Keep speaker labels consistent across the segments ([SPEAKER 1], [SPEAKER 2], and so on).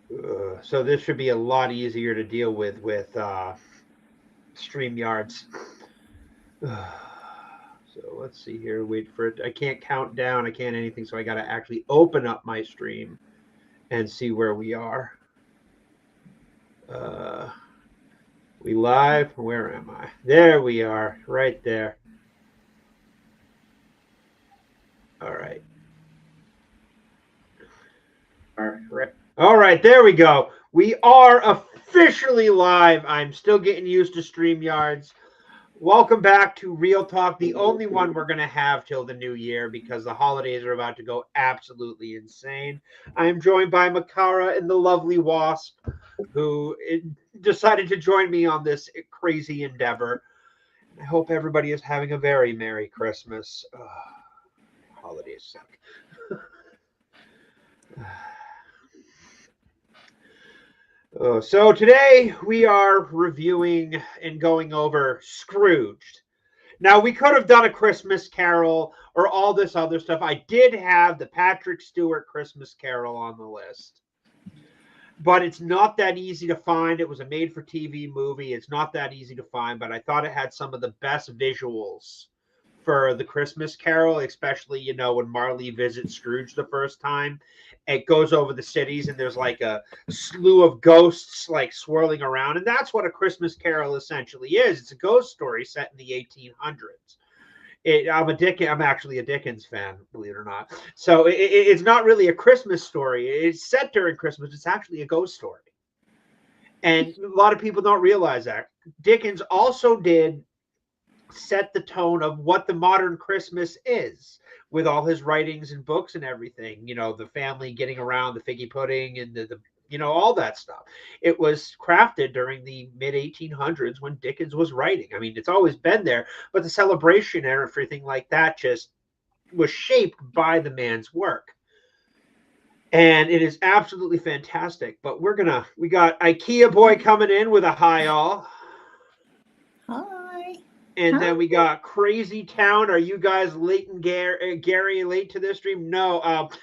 [SPEAKER 1] So this should be a lot easier to deal with StreamYards. So let's see here. Wait for it. I can't count down. I can't anything. So I got to actually open up my stream and see where we are. Uh, we live? Where am I? There we are. Right there. All right. All right. There we go. We are officially live. I'm still getting used to StreamYards. Welcome back to Real Talk, the only one we're going to have till the new year because the holidays are about to go absolutely insane. I am joined by Makara and the lovely Wasp, who decided to join me on this crazy endeavor. I hope everybody is having a very Merry Christmas. Holidays suck. So today we are reviewing and going over Scrooged. Now, we could have done a Christmas Carol or all this other stuff. I did have the Patrick Stewart Christmas Carol on the list, but it's not that easy to find. It was a made for TV movie. It's not that easy to find, but I thought it had some of the best visuals for the Christmas Carol, especially, when Marley visits Scrooge the first time. It goes over the cities and there's like a slew of ghosts like swirling around. And that's what a Christmas Carol essentially is. It's a ghost story set in the 1800s. I'm actually a Dickens fan, believe it or not. So it's not really a Christmas story. It's set during Christmas. It's actually a ghost story. And a lot of people don't realize that. Dickens also did set the tone of what the modern Christmas is with all his writings and books and everything. The family getting around the figgy pudding and the all that stuff. It was crafted during the mid 1800s when Dickens was writing. I mean, it's always been there, but the celebration and everything like that just was shaped by the man's work. And it is absolutely fantastic. But we got IKEA Boy coming in with a hi all.
[SPEAKER 2] Hi.
[SPEAKER 1] And then we got Crazy Town. Are you guys late and Gary late to this stream? No.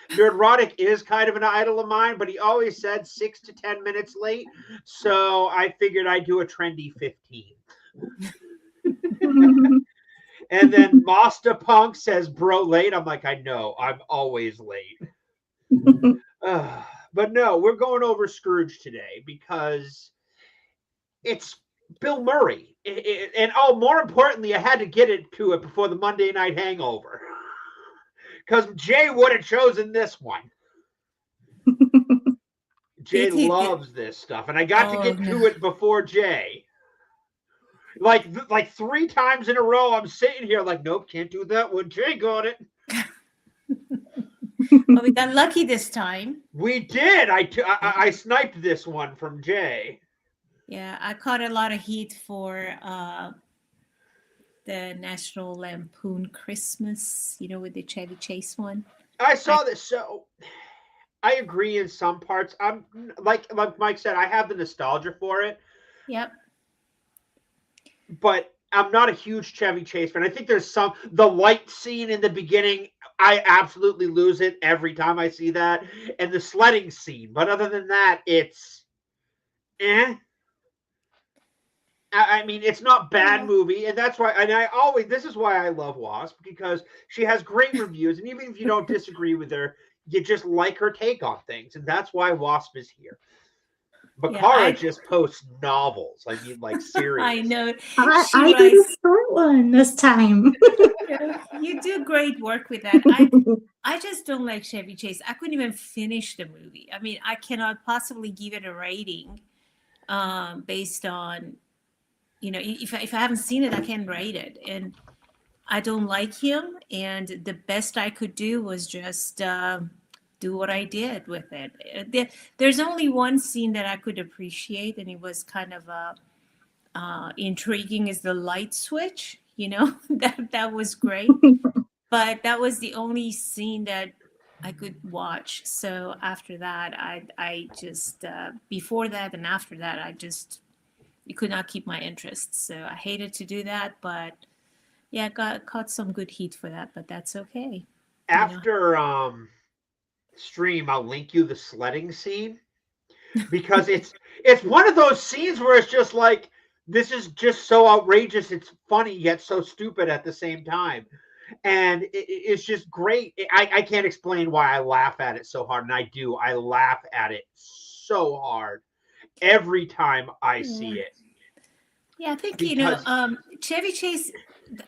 [SPEAKER 1] Nerdrotic is kind of an idol of mine, but he always said 6 to 10 minutes late. So I figured I'd do a trendy 15. And then Masta Punk says, bro, late. I'm like, I know. I'm always late. But no, we're going over Scrooge today because it's Bill Murray. And more importantly, I had to get to it before the Monday Night Hangover. Because Jay would have chosen this one. Jay loves this stuff. And I got to get to it before Jay. Like 3 times in a row, I'm sitting here like, nope, can't do that one. Jay got it.
[SPEAKER 2] Well, we got lucky this time.
[SPEAKER 1] We did. I sniped this one from Jay.
[SPEAKER 2] Yeah, I caught a lot of heat for the National Lampoon Christmas, with the Chevy Chase one.
[SPEAKER 1] I saw this. So I agree in some parts. I'm like Mike said, I have the nostalgia for it.
[SPEAKER 2] Yep.
[SPEAKER 1] But I'm not a huge Chevy Chase fan. I think there's the light scene in the beginning. I absolutely lose it every time I see that, and the sledding scene. But other than that, it's I mean, it's not bad movie, and that's why. And this is why I love Wasp, because she has great reviews, and even if you don't disagree with her, you just like her take on things, and that's why Wasp is here. Makara just posts novels. I mean, like, seriously.
[SPEAKER 2] I know.
[SPEAKER 3] I did a short one this time.
[SPEAKER 2] You do great work with that. I just don't like Chevy Chase. I couldn't even finish the movie. I mean, I cannot possibly give it a rating based on, if I haven't seen it, I can't rate it. And I don't like him. And the best I could do was just do what I did with it. There's only one scene that I could appreciate, and it was kind of intriguing, is the light switch. That was great. But that was the only scene that I could watch. So after that, I just before that and after that, you could not keep my interest. So I hated to do that, but yeah, caught some good heat for that, but that's okay.
[SPEAKER 1] After stream, I'll link you the sledding scene. because it's one of those scenes where it's just like this is just so outrageous. It's funny yet so stupid at the same time, and it's just great. I can't explain why I laugh at it so hard, and I do. I laugh at it so hard every time I see
[SPEAKER 2] Yeah.
[SPEAKER 1] it
[SPEAKER 2] Yeah, I think
[SPEAKER 1] because
[SPEAKER 2] Chevy Chase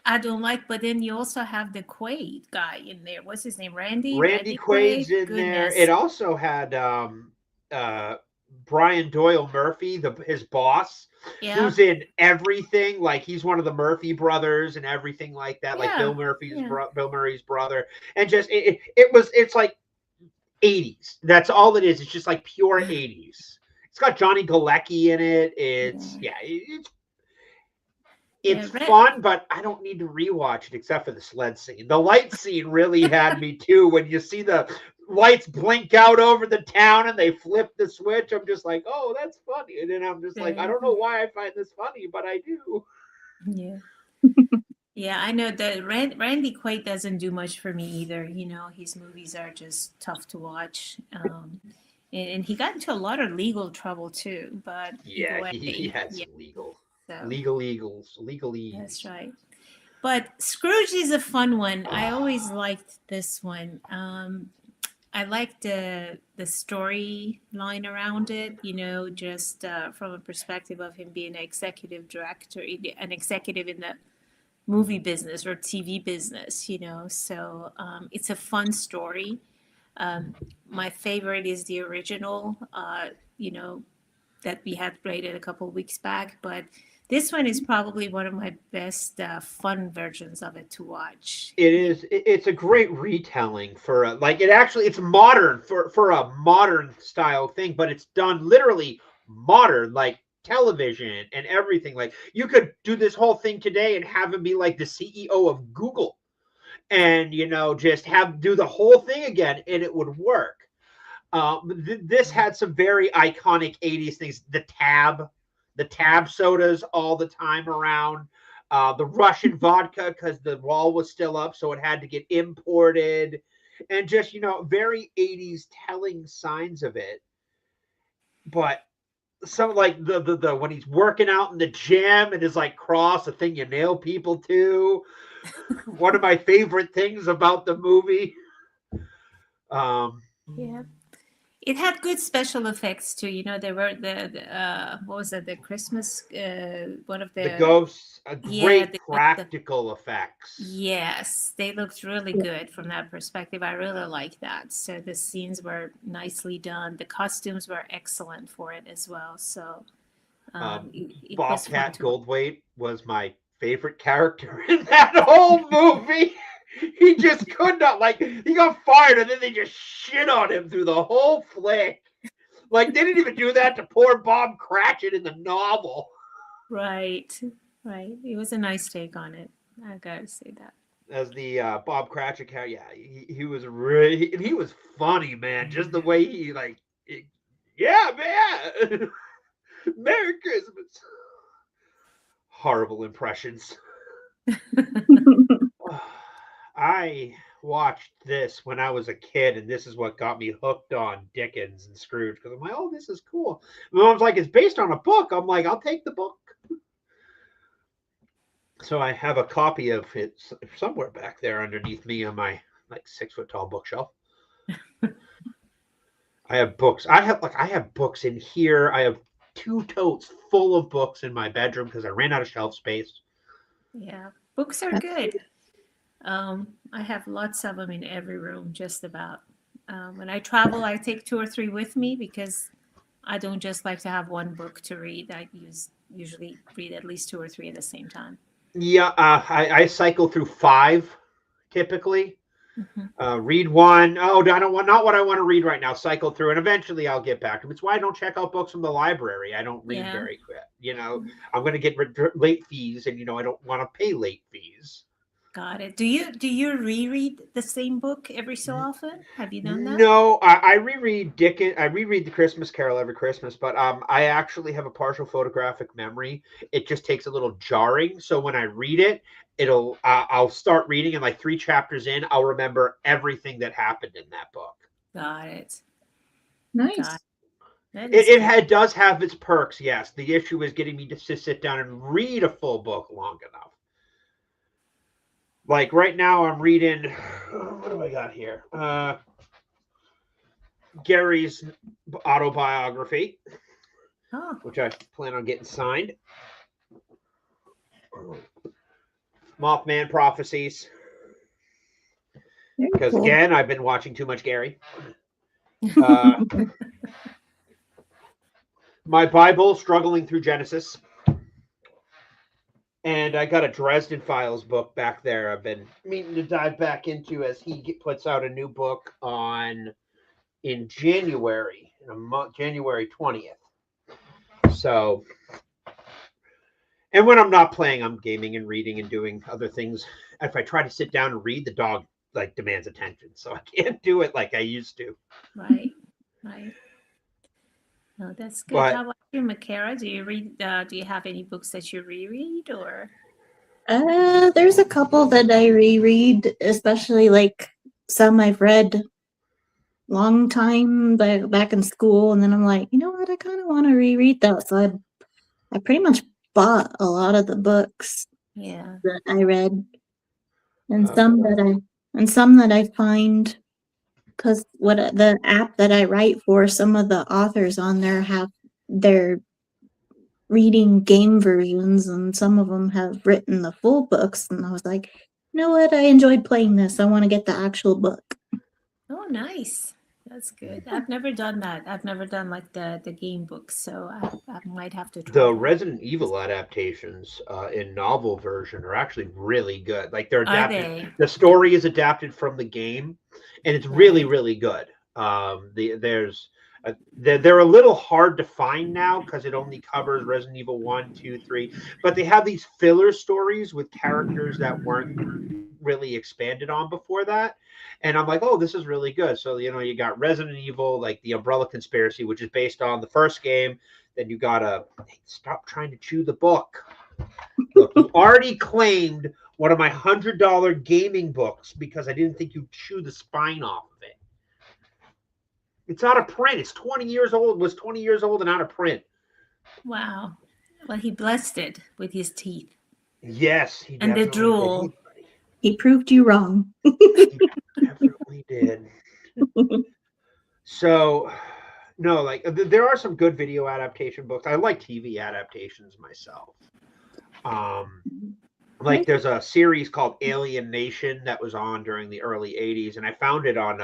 [SPEAKER 2] I don't like, but then you also have the Quaid guy in there. What's his name? Randy?
[SPEAKER 1] Randy
[SPEAKER 2] Randy Quaid?
[SPEAKER 1] Quaid's in there. It
[SPEAKER 2] Goodness.
[SPEAKER 1] also had uh Brian Doyle Murphy, his boss,
[SPEAKER 2] Yeah.
[SPEAKER 1] who's in everything. Like he's one of the Murphy brothers and everything like that. Like
[SPEAKER 2] Yeah. Yeah.
[SPEAKER 1] Bill Murray's brother, and just it's like 80s. That's all it is. It's just like pure 80s. It's got Johnny Galecki in it.
[SPEAKER 2] Yeah.
[SPEAKER 1] It's
[SPEAKER 2] Yeah.
[SPEAKER 1] fun, but I don't need to rewatch it except for the sled scene. The light scene really had me too. When you see the lights blink out over the town and they flip the switch, I'm just like, oh, that's funny. And then I'm just like, I
[SPEAKER 2] Yeah.
[SPEAKER 1] don't know why I find this funny, but I do.
[SPEAKER 2] Yeah. Yeah, I know that Randy Quaid doesn't do much for me either. His movies are just tough to watch. And he got into a lot of legal trouble too. But either
[SPEAKER 1] Yeah,
[SPEAKER 2] way,
[SPEAKER 1] he had
[SPEAKER 2] yeah.
[SPEAKER 1] some
[SPEAKER 2] So
[SPEAKER 1] legalese.
[SPEAKER 2] that's right. But Scrooge is a fun one. I always liked this one. I like the storyline around it. Just from a perspective of him being an executive director, an executive in the movie business or TV business. So it's a fun story. My favorite is the original. You know, that we had rated a couple of weeks back, but this one is probably one of my best fun versions of it to watch.
[SPEAKER 1] It is. It's a great retelling for like it actually. It's modern for a modern style thing, but it's done literally modern, like television and everything. Like you could do this whole thing today and have him be like the CEO of Google, and just have do the whole thing again, and it would work. This had some very iconic 80s things. The tab sodas all the time around. The Russian vodka because the wall was still up, so it had to get imported. And just, very 80s telling signs of it. But some like the when he's working out in the gym and his like cross, the thing you nail people to. One of my favorite things about the movie. Um,
[SPEAKER 2] Yeah. It had good special effects too. There were what was that? The Christmas one of
[SPEAKER 1] the
[SPEAKER 2] the
[SPEAKER 1] ghosts,
[SPEAKER 2] yeah
[SPEAKER 1] great practical effects.
[SPEAKER 2] yes, they looked really
[SPEAKER 3] Yeah.
[SPEAKER 2] good from that perspective. I really like that. So the scenes were nicely done. The costumes were excellent for it as well. So
[SPEAKER 1] Um,
[SPEAKER 2] it was fun
[SPEAKER 1] Bobcat
[SPEAKER 2] to watch.
[SPEAKER 1] Goldthwait was my favorite character in that whole movie. He just could not he got fired and then they just shit on him through the whole flick. Like they didn't even do that to poor Bob Cratchit in the novel.
[SPEAKER 2] Right, right. It was a nice take on it. I gotta say that.
[SPEAKER 1] As the Bob Cratchit character, yeah, he was really he was funny, man. Just the way he yeah, man. Merry Christmas. Horrible impressions. I watched this when I was a kid, and this is what got me hooked on Dickens and Scrooge because I'm like, oh, this is cool. My mom's like, it's based on a book. I'm like, I'll take the book. So I have a copy of it somewhere back there underneath me on my like 6 foot tall bookshelf. I have books. I have books in here. I have 2 totes full of books in my bedroom because I ran out of shelf space.
[SPEAKER 2] Yeah, books are
[SPEAKER 3] That's
[SPEAKER 2] good. I have lots of them in every room, just about. When I travel, I take two or three with me because I don't just like to have one book to read. Usually read at least two or three at the same time.
[SPEAKER 1] Yeah, I cycle through 5 typically.
[SPEAKER 2] Hmm.
[SPEAKER 1] Read one. Oh, I don't want not what I want to read right now. Cycle through, and eventually I'll get back to them. It's why I don't check out books from the library. I don't read
[SPEAKER 2] Yeah,
[SPEAKER 1] very quick. I'm going to get late fees, and I don't want to pay late fees.
[SPEAKER 2] got it. Do you reread the same book every so often? Have you done that?
[SPEAKER 1] No, I reread Dickens. I reread the Christmas Carol every Christmas, but I actually have a partial photographic memory. It just takes a little jarring. So when I read it, I'll start reading, and like 3 chapters in, I'll remember everything that happened in that book.
[SPEAKER 2] Got it. Got
[SPEAKER 3] nice.
[SPEAKER 1] It does have its perks, yes. The issue is getting me to sit down and read a full book long enough. Like right now, I'm reading. What do I got here? Gary's autobiography, which I plan on getting signed. Mothman Prophecies. Because
[SPEAKER 3] cool.
[SPEAKER 1] again, I've been watching too much Gary. My Bible, Struggling Through Genesis. And I got a Dresden Files book back there. I've been meaning to dive back into as he puts out a new book in January, January 20th. So, and when I'm not playing, I'm gaming and reading and doing other things. If I try to sit down and read, the dog like demands attention, so I can't do it like I used to.
[SPEAKER 2] Right. No, that's good. How about you, Makara? Do you read? Do you have any books that you reread, or?
[SPEAKER 3] There's a couple that I reread, especially like some I've read long time back in school, and then I'm like, you know what? I kind of want to reread that. So I pretty much bought a lot of the books that I read, and some that I find. Because the app that I write for, some of the authors on there have their reading game versions, and some of them have written the full books. And I was like, you know what? I enjoyed playing this. I want to get the actual book.
[SPEAKER 2] Oh, nice. That's good. I've never done that. I've never done like the game books, so I might have to try.
[SPEAKER 1] The Resident Evil adaptations in novel version are actually really good. Like they're adapted.
[SPEAKER 2] Are they?
[SPEAKER 1] The story is adapted from the game, and it's really, really good. They're a little hard to find now because it only covers Resident Evil 1, 2, 3. But they have these filler stories with characters that weren't really expanded on before that. And I'm like, oh, this is really good. So, you got Resident Evil, like the Umbrella Conspiracy, which is based on the first game. Then you got to stop trying to chew the book. Look, you already claimed one of my $100 gaming books because I didn't think you'd chew the spine off of it. It's out of print. It's 20 years old. Was 20 years old and out of print.
[SPEAKER 2] Wow. Well, he blessed it with his teeth.
[SPEAKER 1] Yes, he
[SPEAKER 2] and the drool.
[SPEAKER 3] He proved you wrong.
[SPEAKER 1] He definitely did. So, no, like there are some good video adaptation books. I like TV adaptations myself. Like there's a series called Alien Nation that was on during the early 80s, and I found it on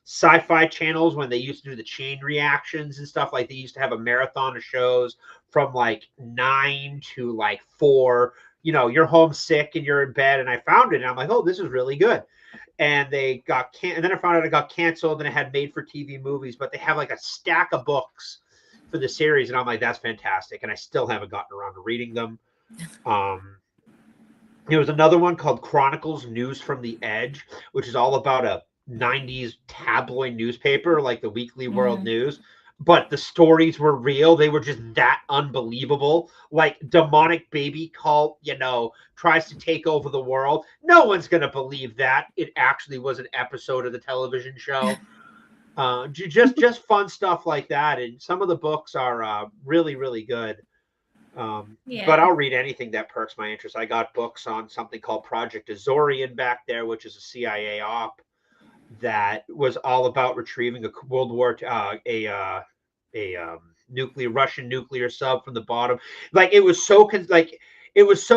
[SPEAKER 1] sci-fi channels when they used to do the chain reactions and stuff. Like they used to have a marathon of shows from like 9 to like 4. You're homesick and you're in bed, and I found it and I'm like, oh, this is really good. And they got and then I found out it got canceled and it had made for TV movies, but they have like a stack of books for the series, and I'm like, that's fantastic. And I still haven't gotten around to reading them. There was another one called Chronicles News from the Edge, which is all about a 90s tabloid newspaper, like the Weekly World News. But the stories were real. They were just that unbelievable. Like demonic baby cult, tries to take over the world. No one's going to believe that it actually was an episode of the television show. Just fun stuff like that. And some of the books are really, really good. But I'll read anything that perks my interest. I got books on something called Project Azorian back there, which is a CIA op that was all about retrieving a World War Russian nuclear sub from the bottom. Like it was so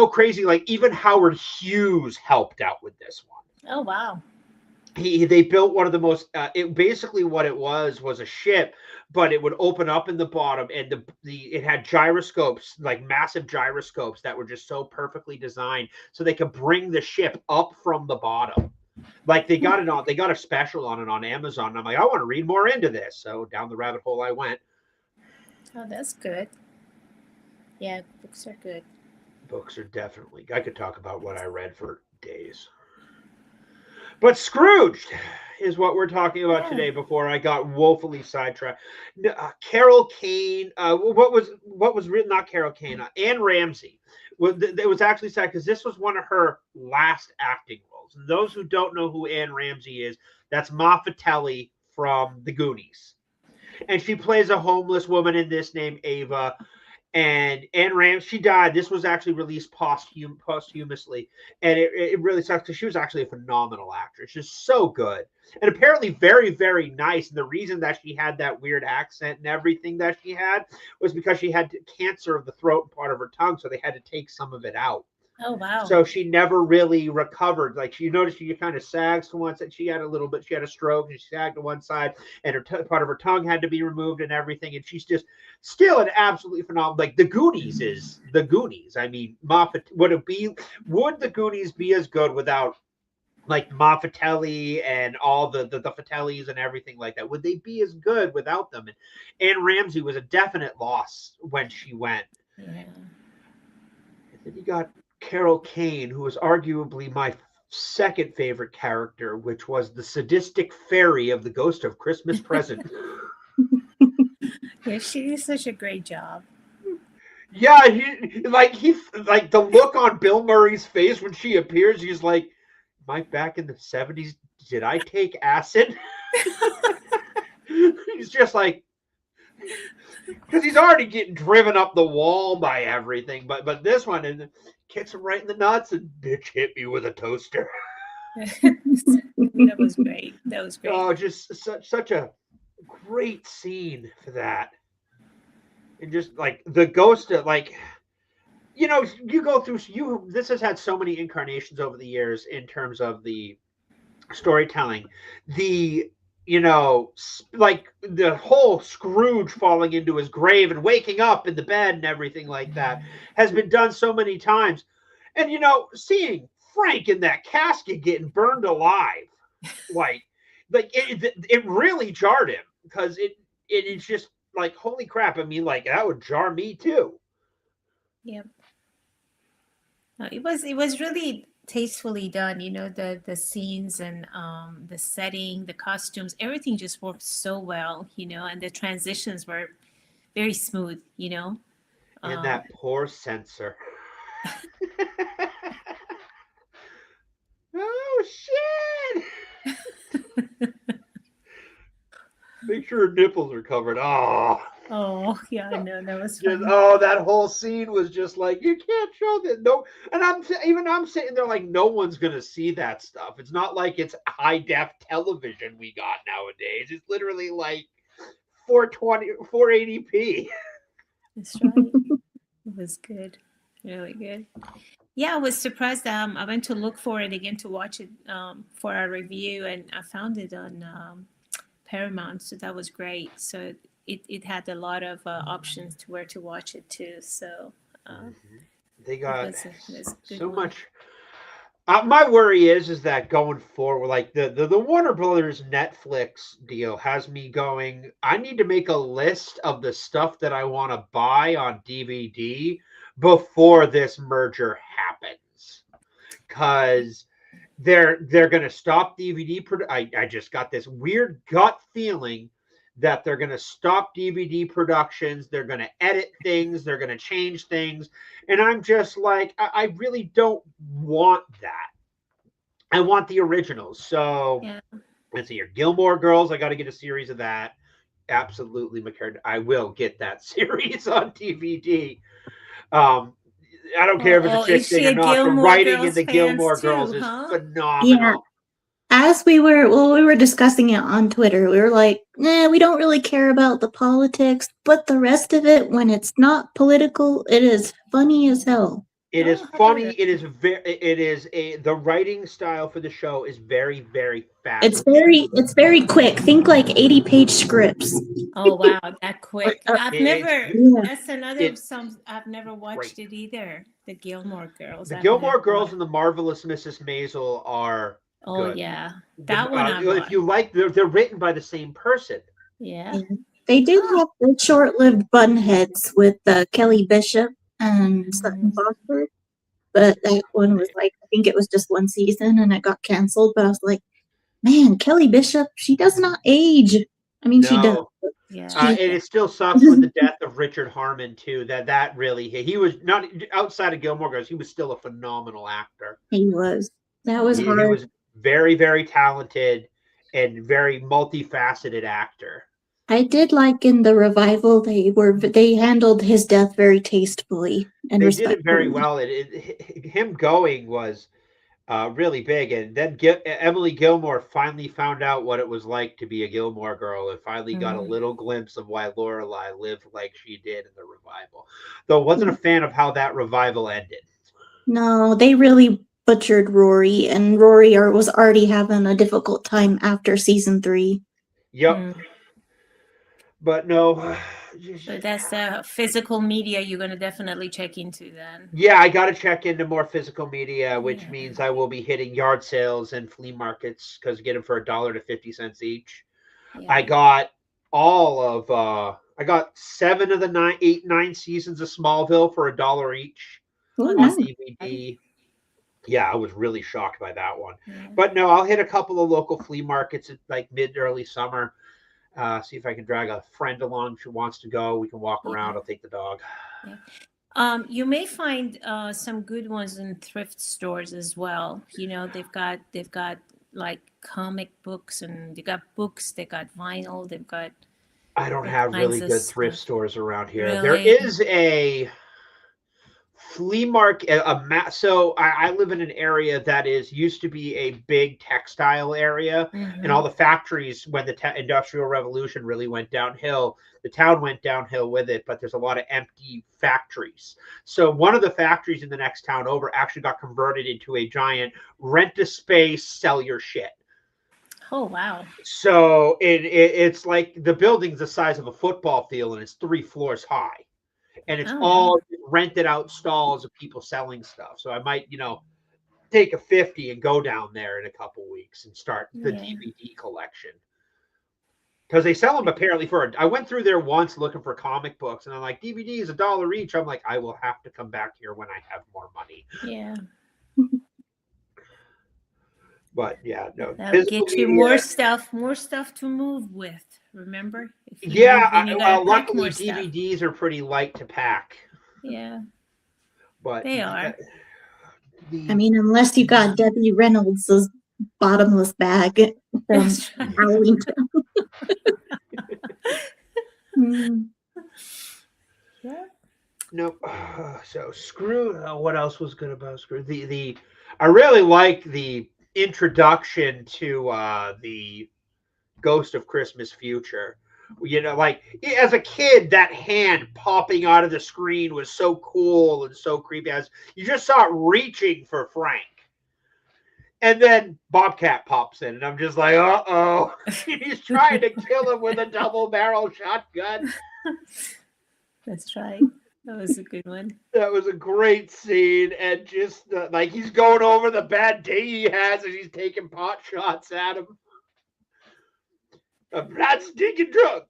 [SPEAKER 1] crazy. Like even Howard Hughes helped out with this one.
[SPEAKER 2] Oh wow.
[SPEAKER 1] They built one of the most it basically what it was a ship, but it would open up in the bottom, and it had gyroscopes, like massive gyroscopes that were just so perfectly designed so they could bring the ship up from the bottom. Like they got a special on it on Amazon, and I'm like, I want to read more into this. So down the rabbit hole I went.
[SPEAKER 2] Oh, that's good. Yeah, books are good.
[SPEAKER 1] Books are definitely. I could talk about what I read for days. But Scrooged is what we're talking about today. Before I got woefully sidetracked, Carol Kane. What was written? Not Carol Kane. Anne Ramsey. It was actually sad because this was one of her last acting roles. And those who don't know who Anne Ramsey is, that's Ma Fatelli from The Goonies. and she plays a homeless woman in this named Ava. And Anne Ram, she died. This was actually released posthumously, and it really sucks because she was actually a phenomenal actress. She's so good, and apparently very, very nice. And the reason that she had that weird accent and everything that she had was because she had cancer of the throat and part of her tongue, so they had to take some of it out.
[SPEAKER 2] Oh wow.
[SPEAKER 1] So she never really recovered. Like you noticed, she kind of sags to one side. She had a little bit. She had a stroke, and she sagged to one side, and her part of her tongue had to be removed and everything. And she's just still an absolutely phenomenal. Like the Goonies is the Goonies. I mean, Moffat would it be? Would the Goonies be as good without like Moffatelli and all the Fatellis and everything like that? Would they be as good without them? And Anne Ramsey was a definite loss when she went.
[SPEAKER 2] Yeah.
[SPEAKER 1] And then you got Carol Kane, who was arguably my second favorite character, which was the sadistic fairy of the Ghost of Christmas Present.
[SPEAKER 2] Yeah, she did such a great job.
[SPEAKER 1] Yeah, he like the look on Bill Murray's face when she appears. He's like, "Am I back in the 70s? Did I take acid?" He's just like, because he's already getting driven up the wall by everything, but this one and kicks him right in the nuts and bitch hit me with a toaster.
[SPEAKER 2] That was great. That was great.
[SPEAKER 1] Oh, just such a great scene for that, and just like the ghost of like, you know, you go through this has had so many incarnations over the years in terms of the storytelling. The you know, like the whole Scrooge falling into his grave and waking up in the bed and everything like that has been done so many times. And, you know, seeing Frank in that casket getting burned alive, like it really jarred him because it's just like, holy crap. I mean, like that would jar me too.
[SPEAKER 2] Yep. No, it was really tastefully done, you know, the scenes and the setting, the costumes, everything just worked so well, you know, and the transitions were very smooth, you know.
[SPEAKER 1] And that poor censor. Oh shit. Make sure her nipples are covered.
[SPEAKER 2] Oh yeah, I know that was
[SPEAKER 1] just,
[SPEAKER 2] fun.
[SPEAKER 1] that whole scene was just like, you can't show that. No, and I'm sitting there like, no one's gonna see that stuff. It's not like it's high def television we got nowadays. It's literally like 480p.
[SPEAKER 2] That's right. It was good, really good. Yeah, I was surprised. I went to look for it again to watch it for our review, and I found it on Paramount, so that was great. So it had a lot of options to where to watch it too. So
[SPEAKER 1] they got
[SPEAKER 2] it was a good
[SPEAKER 1] so
[SPEAKER 2] one.
[SPEAKER 1] much. My worry is that going forward, like the Warner Brothers Netflix deal has me going. I need to make a list of the stuff that I want to buy on DVD before this merger happens, because they're going to stop DVD. I just got this weird gut feeling that they're going to stop DVD productions. They're going to edit things. They're going to change things. And I'm just like, I really don't want that. I want the originals. So
[SPEAKER 2] Yeah.
[SPEAKER 1] let's see here. Gilmore Girls, I got to get a series of that. Absolutely, McCartney. I will get that series on DVD. I don't care if it's a chick
[SPEAKER 2] is she
[SPEAKER 1] thing or
[SPEAKER 2] a
[SPEAKER 1] not. The
[SPEAKER 2] Gilmore
[SPEAKER 1] writing in
[SPEAKER 2] Girls
[SPEAKER 1] the
[SPEAKER 2] fans
[SPEAKER 1] Gilmore
[SPEAKER 2] too,
[SPEAKER 1] Girls is
[SPEAKER 2] huh?
[SPEAKER 3] Yeah.
[SPEAKER 1] phenomenal.
[SPEAKER 3] As we were discussing it on Twitter, we were like, we don't really care about the politics, but the rest of it, when it's not political, it is funny as hell.
[SPEAKER 1] It is
[SPEAKER 2] Oh,
[SPEAKER 1] funny. It is the writing style for the show is very, very fast.
[SPEAKER 3] It's very quick. Think like 80-page scripts.
[SPEAKER 2] Oh wow, that quick! I've never.
[SPEAKER 3] Yeah.
[SPEAKER 2] That's another some. I've never watched it either. The Gilmore Girls.
[SPEAKER 1] The
[SPEAKER 2] I've
[SPEAKER 1] Gilmore
[SPEAKER 2] never
[SPEAKER 1] Girls
[SPEAKER 2] watched.
[SPEAKER 1] and the Marvelous Mrs. Maisel are
[SPEAKER 2] Oh
[SPEAKER 1] good.
[SPEAKER 2] yeah, that one I
[SPEAKER 1] if
[SPEAKER 2] watched.
[SPEAKER 1] you like, they're written by the same person.
[SPEAKER 2] Yeah.
[SPEAKER 3] They did have the short-lived Bunheads with Kelly Bishop and Sutton Foster, but that one was like, I think it was just one season and it got canceled. But I was like, man, Kelly Bishop, she does not age. I mean, she does.
[SPEAKER 2] Yeah.
[SPEAKER 1] And it still sucks with the death of Richard Harmon too. That really he was not outside of Gilmore Girls. He was still a phenomenal actor.
[SPEAKER 3] He was. That was hard.
[SPEAKER 1] He was very, very talented and very multifaceted actor.
[SPEAKER 3] I did like in the revival they handled his death very tastefully and
[SPEAKER 1] They did it very
[SPEAKER 3] respectfully.
[SPEAKER 1] well. Him going was really big, and then Emily Gilmore finally found out what it was like to be a Gilmore girl, and finally got a
[SPEAKER 2] Mm.
[SPEAKER 1] little glimpse of why Lorelai lived like she did in the revival. Though wasn't a fan of how that revival ended.
[SPEAKER 3] No, they really butchered Rory, and was already having a difficult time after season 3.
[SPEAKER 1] Yep,
[SPEAKER 2] Mm.
[SPEAKER 1] but no.
[SPEAKER 2] So that's the physical media you're going to definitely check into then.
[SPEAKER 1] Yeah, I got to check into more physical media, which
[SPEAKER 2] Yeah.
[SPEAKER 1] means I will be hitting yard sales and flea markets because get them for $1 to 50 cents each. I
[SPEAKER 2] Yeah.
[SPEAKER 1] got I got 7 of the 9 seasons of Smallville for $1 each
[SPEAKER 3] Oh,
[SPEAKER 2] Oh,
[SPEAKER 1] on
[SPEAKER 2] that's
[SPEAKER 3] nice.
[SPEAKER 2] bad.
[SPEAKER 1] DVD. Yeah, I was really shocked by that one.
[SPEAKER 2] Yeah.
[SPEAKER 1] But no, I'll hit a couple of local flea markets at like mid early summer. See if I can drag a friend along if she wants to go. We can walk
[SPEAKER 2] Yeah.
[SPEAKER 1] around. I'll take the dog.
[SPEAKER 2] Yeah. You may find some good ones in thrift stores as well. They've got like comic books, and they got books. They got vinyl. They've got
[SPEAKER 1] I don't
[SPEAKER 2] all
[SPEAKER 1] have
[SPEAKER 2] kinds
[SPEAKER 1] really
[SPEAKER 2] of
[SPEAKER 1] good thrift
[SPEAKER 2] stuff.
[SPEAKER 1] stores around here. There
[SPEAKER 2] Really?
[SPEAKER 1] is a flea market so I live in an area that is used to be a big textile area, and
[SPEAKER 2] Mm-hmm.
[SPEAKER 1] all the factories, when the industrial revolution really went downhill, the town went downhill with it, but there's a lot of empty factories. So one of the factories in the next town over actually got converted into a giant rent a space, sell your shit.
[SPEAKER 2] Oh wow.
[SPEAKER 1] So it's like the building's the size of a football field and it's 3 floors high, and it's
[SPEAKER 2] Oh no.
[SPEAKER 1] all rented out stalls of people selling stuff. So I might, take a 50 and go down there in a couple weeks and start the
[SPEAKER 2] Yeah.
[SPEAKER 1] DVD collection. Because they sell them apparently I went through there once looking for comic books, and I'm like, DVDs $1 each. I'm like, I will have to come back here when I have more money.
[SPEAKER 2] Yeah.
[SPEAKER 1] But yeah, no,
[SPEAKER 2] That'll
[SPEAKER 1] physical
[SPEAKER 2] get you
[SPEAKER 1] media.
[SPEAKER 2] more stuff to move with. Remember, if you
[SPEAKER 1] Yeah,
[SPEAKER 2] move, then you gotta
[SPEAKER 1] well,
[SPEAKER 2] pack more
[SPEAKER 1] luckily
[SPEAKER 2] stuff.
[SPEAKER 1] DVDs are pretty light to pack.
[SPEAKER 2] Yeah,
[SPEAKER 1] But
[SPEAKER 2] they are.
[SPEAKER 3] I
[SPEAKER 1] the
[SPEAKER 3] mean, unless you got Debbie Reynolds' bottomless bag from
[SPEAKER 2] That's right.
[SPEAKER 3] Halloween. Mm.
[SPEAKER 2] Yeah.
[SPEAKER 1] Nope. So Screw. What else was good about Screw? I really like the introduction to the Ghost of Christmas Future. Like as a kid, that hand popping out of the screen was so cool and so creepy. As you just saw it reaching for Frank, and then Bobcat pops in, and I'm just like, uh oh, he's trying to kill him with a double barrel shotgun.
[SPEAKER 2] That's right. That was a good one.
[SPEAKER 1] That was a great scene, and just like he's going over the bad day he has, and he's taking pot shots at him. A blood stinking drunk.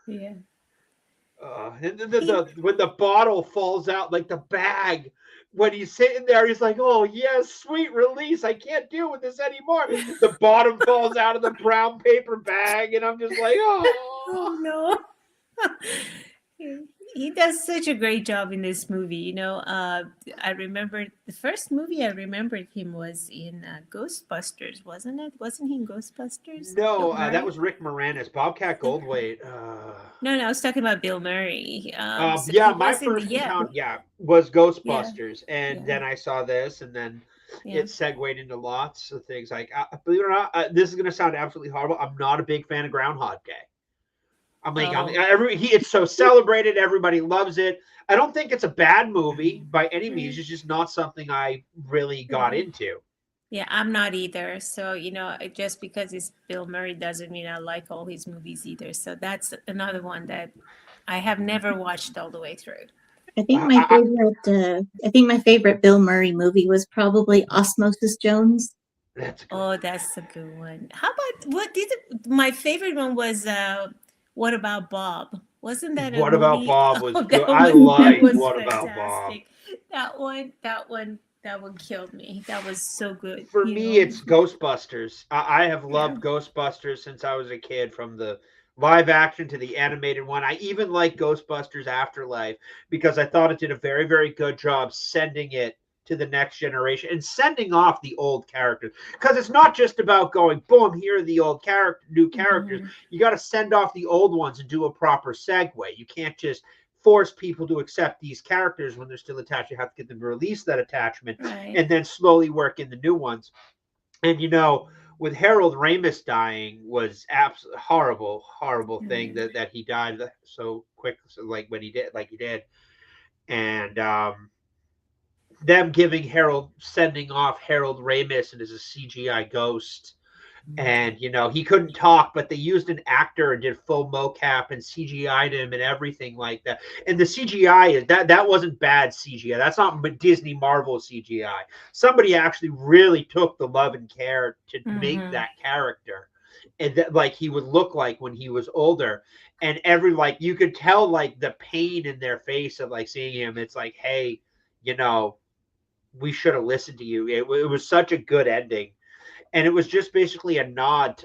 [SPEAKER 2] Yeah.
[SPEAKER 1] And then when the bottle falls out, like the bag, when he's sitting there, he's like, "Oh yes, sweet release. I can't deal with this anymore." The bottom falls out of the brown paper bag, and I'm just like, "Oh."
[SPEAKER 2] Oh no. He does such a great job in this movie. I remember the first movie I remembered him was in Ghostbusters, wasn't it? Wasn't he in Ghostbusters? Bill
[SPEAKER 1] No, that
[SPEAKER 2] Murray?
[SPEAKER 1] was Rick Moranis. Bobcat Goldthwait.
[SPEAKER 2] No, I was talking about Bill Murray. So
[SPEAKER 1] Yeah,
[SPEAKER 2] he
[SPEAKER 1] my
[SPEAKER 2] was in the
[SPEAKER 1] first encounter, was
[SPEAKER 2] yeah,
[SPEAKER 1] Ghostbusters, and
[SPEAKER 2] yeah,
[SPEAKER 1] then I saw this, and then
[SPEAKER 2] yeah.
[SPEAKER 1] it segued into lots of things. Like, believe it or not, this is going to sound absolutely horrible. I'm not a big fan of Groundhog Day. I'm like,
[SPEAKER 2] Oh,
[SPEAKER 1] it's so celebrated. Everybody loves it. I don't think it's a bad movie by any
[SPEAKER 2] yeah.
[SPEAKER 1] means. It's just not something I really got
[SPEAKER 2] Yeah.
[SPEAKER 1] into.
[SPEAKER 2] Yeah, I'm not either. So, just because it's Bill Murray doesn't mean I like all his movies either. So that's another one that I have never watched all the way through.
[SPEAKER 3] I think my favorite Bill Murray movie was probably Osmosis Jones.
[SPEAKER 1] That's a good
[SPEAKER 2] Oh,
[SPEAKER 1] one.
[SPEAKER 2] that's a good one. How about my favorite one was What About Bob? Wasn't that a
[SPEAKER 1] What About
[SPEAKER 2] movie?
[SPEAKER 1] Bob was
[SPEAKER 2] Oh,
[SPEAKER 1] good.
[SPEAKER 2] that
[SPEAKER 1] I
[SPEAKER 2] that
[SPEAKER 1] like
[SPEAKER 2] was
[SPEAKER 1] What About Bob.
[SPEAKER 2] fantastic. That one killed me. That was so good,
[SPEAKER 1] For me, it's Ghostbusters. I have
[SPEAKER 2] Yeah.
[SPEAKER 1] loved Ghostbusters since I was a kid, from the live action to the animated one. I even like Ghostbusters Afterlife because I thought it did a very, very good job sending it to the next generation and sending off the old characters, because it's not just about going boom, here are the old new characters. You got to send off the old ones and do a proper segue. You can't just force people to accept these characters when they're still attached. You have to get them to release that attachment, and then slowly work in the new ones. And with Harold Ramis dying was absolutely horrible thing that he died so quick, so like he did, and them sending off Harold Ramis as a CGI ghost. And he couldn't talk, but they used an actor and did full mocap and CGI'd him and everything like that. And the CGI is that wasn't bad CGI. That's not Disney Marvel CGI. Somebody actually really took the love and care to make that character, and that like he would look like when he was older. And you could tell like the pain in their face of like seeing him. It's like, hey, we should have listened to you. It was such a good ending. And it was just basically a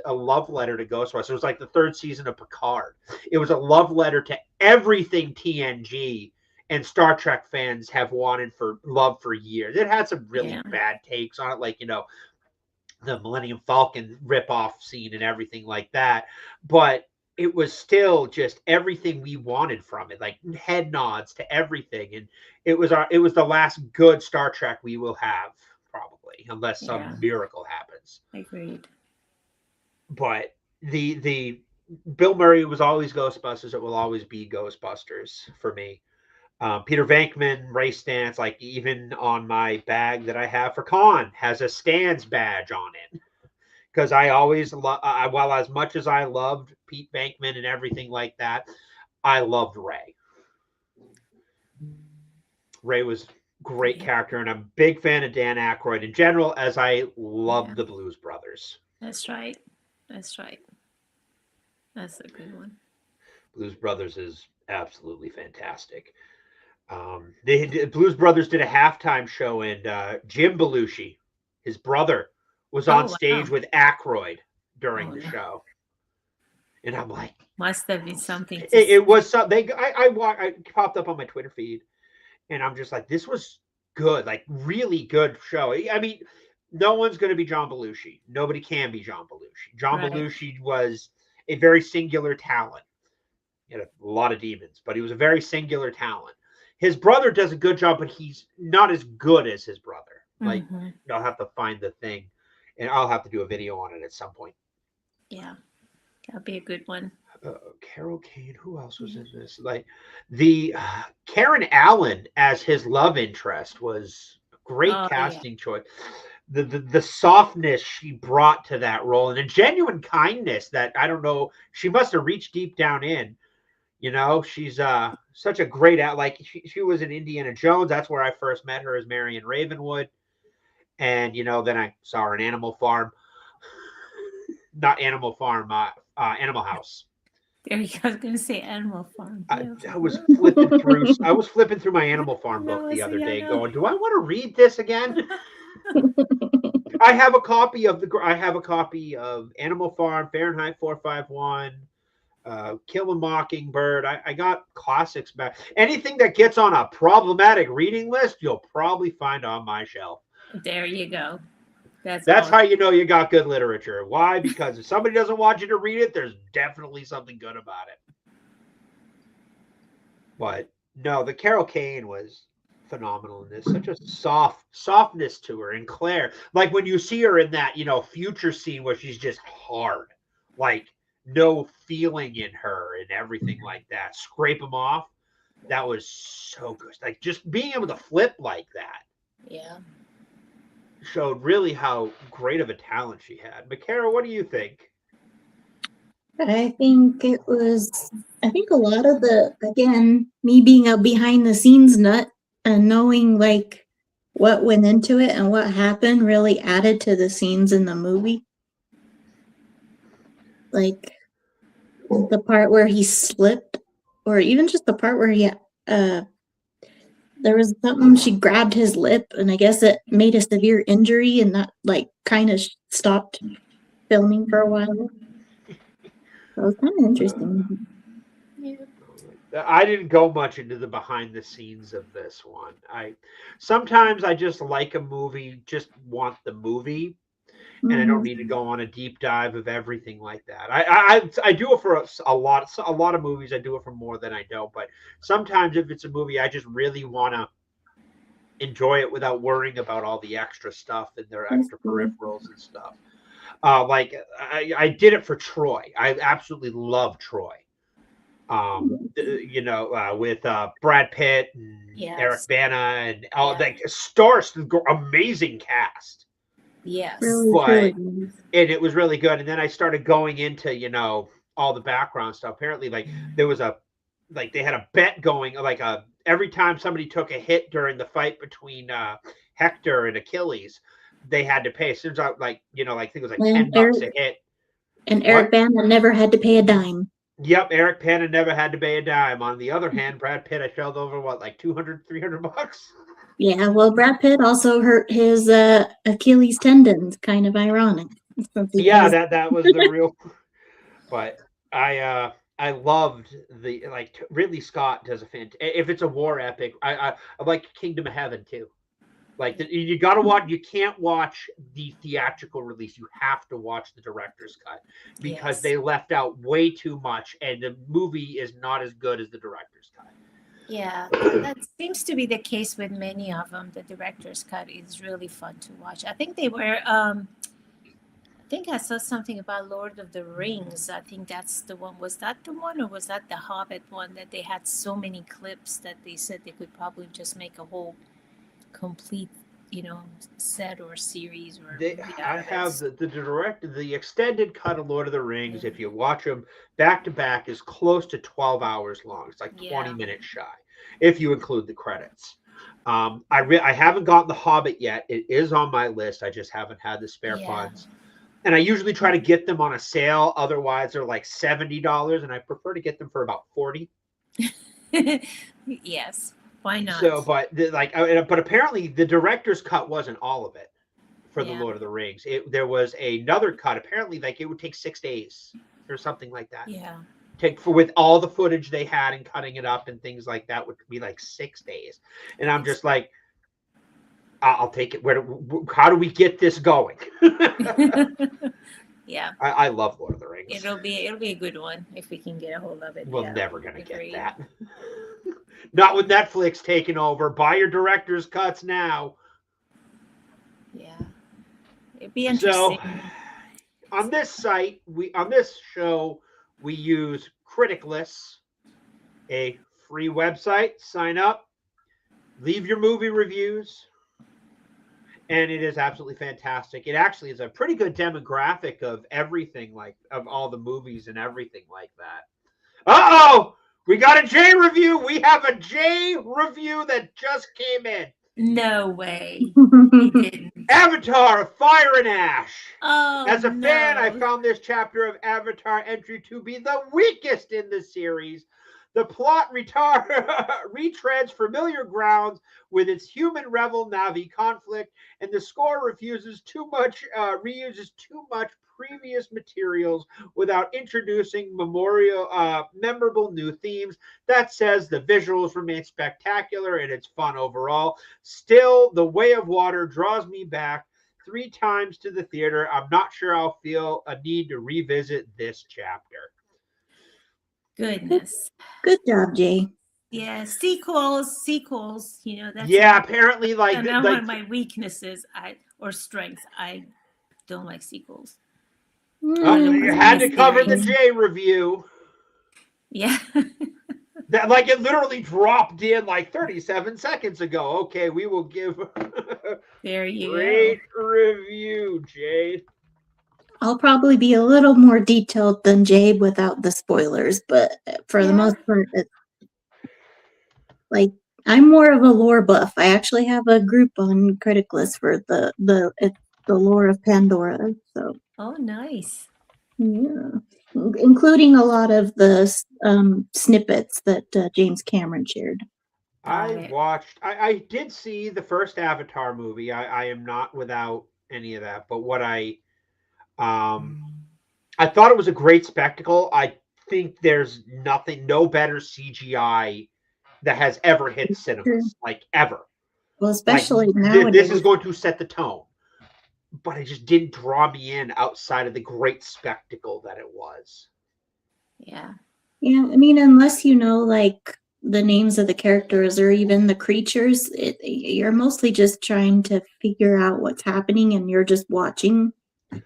[SPEAKER 1] love letter to Ghostbusters. It was like the third season of Picard. It was a love letter to everything TNG and Star Trek fans have wanted for years. It had some really bad takes on it, like, the Millennium Falcon ripoff scene and everything like that. But it was still just everything we wanted from it, like head nods to everything. And it was the last good Star Trek we will have, probably, unless some miracle happens.
[SPEAKER 2] Agreed.
[SPEAKER 1] But the Bill Murray was always Ghostbusters. It will always be Ghostbusters for me. Peter Venkman, Ray Stantz, like even on my bag that I have for con, has a Stantz badge on it. Because I always, while as much as I loved Pete Venkman and everything like that, I loved Ray. Ray was great character, and I'm a big fan of Dan Aykroyd in general, as I love the Blues Brothers.
[SPEAKER 2] That's right. That's a good one.
[SPEAKER 1] Blues Brothers is absolutely fantastic. Blues Brothers did a halftime show, and Jim Belushi, his brother, was on stage with Aykroyd during the show. And I'm like,
[SPEAKER 2] must have been something.
[SPEAKER 1] It was something. I popped up on my Twitter feed, and I'm just like, this was good, like really good show. I mean, no one's going to be John Belushi. Nobody can be John Belushi. John Belushi was a very singular talent. He had a lot of demons, but he was a very singular talent. His brother does a good job, but he's not as good as his brother. Like, I'll have to find the thing, and I'll have to do a video on it at some point.
[SPEAKER 2] Yeah, that'll be a good one.
[SPEAKER 1] Carol Kane, who else was in this? Like the Karen Allen as his love interest was a great casting choice. The softness she brought to that role, and a genuine kindness that, I don't know, she must have reached deep down in. She's such a great like she was in Indiana Jones. That's where I first met her, as Marion Ravenwood. And then I saw her in Animal Farm. Not Animal Farm, Animal House.
[SPEAKER 2] There you go. I was going to say Animal Farm.
[SPEAKER 1] I was flipping through my Animal Farm book the other day, going, do I want to read this again? I have a copy of Animal Farm, Fahrenheit 451, Kill a Mockingbird. I got classics back. Anything that gets on a problematic reading list, you'll probably find on my shelf.
[SPEAKER 2] There you go.
[SPEAKER 1] That's how you know you got good literature. Why? Because if somebody doesn't want you to read it, there's definitely something good about it. But no, the Carol Kane was phenomenal in this. Such a softness to her. And Claire, like when you see her in that, future scene where she's just hard, like no feeling in her and everything like that. Scrape them off. That was so good. Like just being able to flip like that.
[SPEAKER 2] Yeah.
[SPEAKER 1] Showed really how great of a talent she had. Makara, what do you think?
[SPEAKER 3] I think a lot of me being a behind the scenes nut and knowing like what went into it and what happened really added to the scenes in the movie. Like the part where he slipped, or even just the part where he there was something, she grabbed his lip, and I guess it made a severe injury, and that like kind of stopped filming for a while. So it was kind of interesting.
[SPEAKER 1] I didn't go much into the behind the scenes of this one. I sometimes I just like a movie, just want the movie, and I don't need to go on a deep dive of everything like that. I do it for a lot of movies. I do it for more than I know, but sometimes if it's a movie, I just really want to enjoy it without worrying about all the extra stuff and their extra peripherals and stuff. Like I did it for Troy. I absolutely love Troy. You know, with Brad Pitt and Eric
[SPEAKER 2] Yes.
[SPEAKER 1] Bana and all
[SPEAKER 2] Yeah.
[SPEAKER 1] that stars, amazing cast.
[SPEAKER 2] Yes.
[SPEAKER 3] Really,
[SPEAKER 1] But
[SPEAKER 3] truly.
[SPEAKER 1] and it was really good. And then I started going into, you know, all the background stuff. Apparently, like there was a like they had a bet going, like a every time somebody took a hit during the fight between Hector and Achilles, they had to pay. It turns out, like, you know, like I think it was like
[SPEAKER 3] And
[SPEAKER 1] $10 a hit.
[SPEAKER 3] Eric
[SPEAKER 1] What?
[SPEAKER 3] Bana never had to pay a dime.
[SPEAKER 1] Yep, Eric Bana never had to pay a dime. On the other hand, Brad Pitt, I shelled over what, like 200, $300?
[SPEAKER 3] Yeah, well, Brad Pitt also hurt his Achilles tendons. Kind of ironic. Since he
[SPEAKER 1] Yeah,
[SPEAKER 3] has.
[SPEAKER 1] that was the real. But I loved the like Ridley Scott does a if it's a war epic, I like Kingdom of Heaven too. Like you got to watch. You can't watch the theatrical release. You have to watch the director's cut because
[SPEAKER 2] Yes.
[SPEAKER 1] they left out way too much, and the movie is not as good as the director's cut.
[SPEAKER 2] Yeah, that seems to be the case with many of them. The director's cut is really fun to watch. I think they were. I think I saw something about Lord of the Rings. I think that's the one. Was that the one, or was that the Hobbit one? That they had so many clips that they said they could probably just make a whole complete, set or series or movie out
[SPEAKER 1] I
[SPEAKER 2] of
[SPEAKER 1] have
[SPEAKER 2] it.
[SPEAKER 1] the extended cut of Lord of the Rings. If you watch them back to back, is close to 12 hours long. It's like 20
[SPEAKER 2] Yeah.
[SPEAKER 1] minutes shy, if you include the credits. I haven't gotten the Hobbit yet. It is on my list. I just haven't had the spare
[SPEAKER 2] Yeah.
[SPEAKER 1] funds. And I usually try to get them on a sale. Otherwise, they're like $70, and I prefer to get them for about 40.
[SPEAKER 2] Yes. Why not?
[SPEAKER 1] So, but but apparently the director's cut wasn't all of it for the
[SPEAKER 2] Yeah.
[SPEAKER 1] Lord of the Rings. There was another cut. Apparently, like it would take 6 days or something like that.
[SPEAKER 2] Yeah.
[SPEAKER 1] Take for with all the footage they had and cutting it up and things like that would be like 6 days. And I'm just like, I'll take it. How do we get this going?
[SPEAKER 2] Yeah.
[SPEAKER 1] I love Lord of the Rings.
[SPEAKER 2] It'll be a good one if we can get a hold of it.
[SPEAKER 1] We're
[SPEAKER 2] Yeah.
[SPEAKER 1] never gonna
[SPEAKER 2] Agreed.
[SPEAKER 1] get that. Not with Netflix taking over. Buy your director's cuts now.
[SPEAKER 2] Yeah. It'd be interesting.
[SPEAKER 1] So on this site, on this show, we use Criticless, a free website. Sign up, leave your movie reviews, and it is absolutely fantastic. It actually is a pretty good demographic of everything, like of all the movies and everything like that. Uh-oh! We got a J review. We have a J review that just came in.
[SPEAKER 2] No way. He didn't.
[SPEAKER 1] Avatar, Fire and Ash.
[SPEAKER 2] Oh,
[SPEAKER 1] As a fan, I
[SPEAKER 2] no.
[SPEAKER 1] found this chapter of Avatar entry to be the weakest in the series. The plot retreads familiar grounds with its human rebel Navi conflict, and the score reuses too much previous materials without introducing memorable new themes. That says the visuals remain spectacular and it's fun overall. Still, The Way of Water draws me back 3 times to the theater. I'm not sure I'll feel a need to revisit this chapter.
[SPEAKER 2] Goodness.
[SPEAKER 3] Good job, Jay.
[SPEAKER 2] Yeah, sequels. That's
[SPEAKER 1] Apparently, like
[SPEAKER 2] one of my weaknesses. Or strengths. I don't like sequels.
[SPEAKER 1] You had to cover the J review.
[SPEAKER 2] Yeah.
[SPEAKER 1] That like it literally dropped in like 37 seconds ago. Okay, we will give
[SPEAKER 2] there you
[SPEAKER 1] great review, Jay.
[SPEAKER 3] I'll probably be a little more detailed than Jay without the spoilers, but for the most part, it's like I'm more of a lore buff. I actually have a group on Criticless for the lore of Pandora. So.
[SPEAKER 2] Oh, nice.
[SPEAKER 3] Yeah, including a lot of the snippets that James Cameron shared.
[SPEAKER 1] I did see the first Avatar movie. I am not without any of that, but what I thought it was a great spectacle. I think there's no better CGI that has ever hit
[SPEAKER 3] True.
[SPEAKER 1] cinemas, like ever.
[SPEAKER 3] Well,
[SPEAKER 1] Like
[SPEAKER 3] especially
[SPEAKER 1] this is
[SPEAKER 3] nowadays.
[SPEAKER 1] going to set the tone, but it just didn't draw me in outside of the great spectacle that it was.
[SPEAKER 2] Yeah.
[SPEAKER 3] Yeah, I mean, unless you know like the names of the characters or even the creatures, you're mostly just trying to figure out what's happening, and you're just watching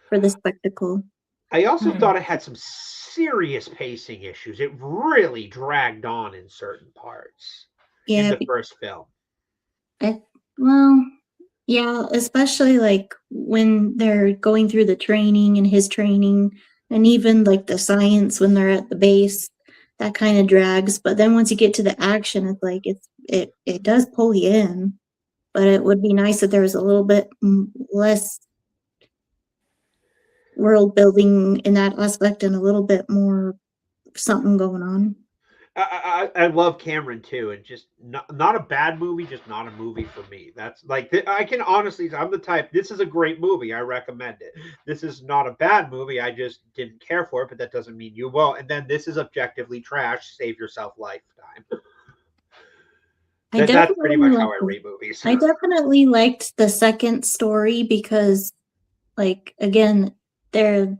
[SPEAKER 3] for the spectacle.
[SPEAKER 1] I also
[SPEAKER 2] Hmm.
[SPEAKER 1] thought it had some serious pacing issues. It really dragged on in certain parts in
[SPEAKER 3] Yeah,
[SPEAKER 1] the first film.
[SPEAKER 3] I, well, yeah, especially like when they're going through the training and his training, and even like the science when they're at the base, that kind of drags. But then once you get to the action, it's like it does pull you in. But it would be nice if there was a little bit less world building in that aspect and a little bit more something going on.
[SPEAKER 1] I love Cameron too, and just not a bad movie, just not a movie for me. That's like I can honestly, I'm the type. This is a great movie. I recommend it. This is not a bad movie. I just didn't care for it, but that doesn't mean you will. And then this is objectively trash. Save yourself lifetime.
[SPEAKER 3] I
[SPEAKER 1] That's pretty
[SPEAKER 3] definitely
[SPEAKER 1] much how
[SPEAKER 3] like
[SPEAKER 1] I rate movies.
[SPEAKER 3] I definitely liked the second story because like again there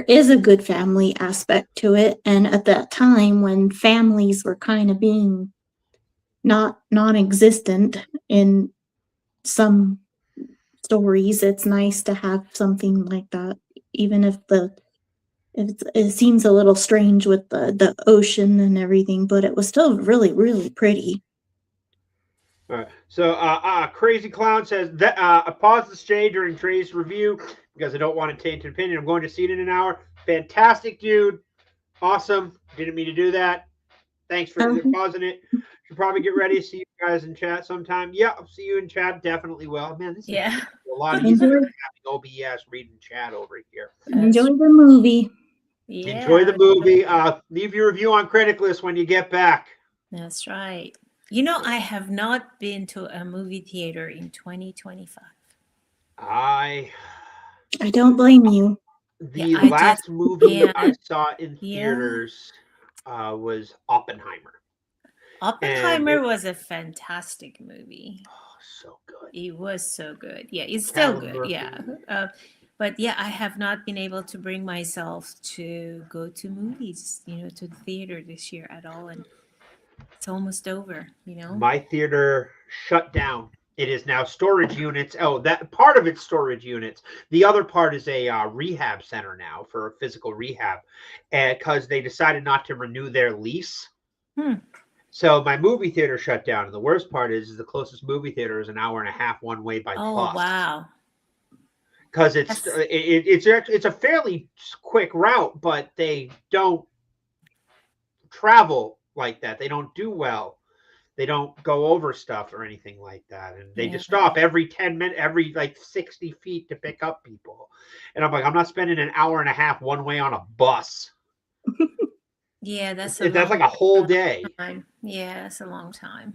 [SPEAKER 3] is a good family aspect to it, and at that time when families were kind of being not non-existent in some stories, it's nice to have something like that, even if it seems a little strange with the ocean and everything, but it was still really really pretty.
[SPEAKER 1] All right. So, Crazy Clown says that I paused the stage during Trey's review because I don't want to taint an opinion. I'm going to see it in an hour. Fantastic, dude. Awesome. Didn't mean to do that. Thanks for
[SPEAKER 3] Okay.
[SPEAKER 1] pausing it. Should probably get ready to see you guys in chat sometime. Yeah, I'll see you in chat. Definitely will. Man, this is
[SPEAKER 2] Yeah.
[SPEAKER 1] a lot easier
[SPEAKER 3] enjoy
[SPEAKER 1] than having OBS reading chat over here.
[SPEAKER 3] enjoy the movie.
[SPEAKER 1] Enjoy the
[SPEAKER 2] Yeah.
[SPEAKER 1] movie. Leave your review on Critic List when you get back.
[SPEAKER 2] That's right. You know, I have not been to a movie theater in 2025.
[SPEAKER 1] I
[SPEAKER 3] I don't blame you.
[SPEAKER 2] Yeah,
[SPEAKER 1] The
[SPEAKER 2] I just
[SPEAKER 1] last movie I
[SPEAKER 2] can't.
[SPEAKER 1] saw in
[SPEAKER 2] Yeah.
[SPEAKER 1] theaters was Oppenheimer, and
[SPEAKER 2] Oppenheimer was a fantastic movie.
[SPEAKER 1] so good.
[SPEAKER 2] It was so good. Yeah, it's still
[SPEAKER 1] Callum
[SPEAKER 2] good. Yeah.
[SPEAKER 1] Murphy.
[SPEAKER 2] But yeah, I have not been able to bring myself to go to movies, to the theater this year at all. And it's almost over.
[SPEAKER 1] My theater shut down. It is now storage units. Oh, that part of it's storage units. The other part is a rehab center now for physical rehab, because they decided not to renew their lease.
[SPEAKER 2] Hmm.
[SPEAKER 1] So my movie theater shut down, and the worst part is the closest movie theater is an hour and a half one way by
[SPEAKER 2] Oh,
[SPEAKER 1] bus.
[SPEAKER 2] wow.
[SPEAKER 1] Because
[SPEAKER 2] That's,
[SPEAKER 1] it's a fairly quick route, but they don't travel like that. They don't do well. They don't go over stuff or anything like that, and they
[SPEAKER 2] yeah.
[SPEAKER 1] just stop every 10 minutes, every like 60 feet to pick up people. And I'm like, I'm not spending an hour and a half one way on a bus.
[SPEAKER 2] Yeah, that's a
[SPEAKER 1] That's
[SPEAKER 2] long
[SPEAKER 1] like a whole day.
[SPEAKER 2] time. Yeah, that's a long time.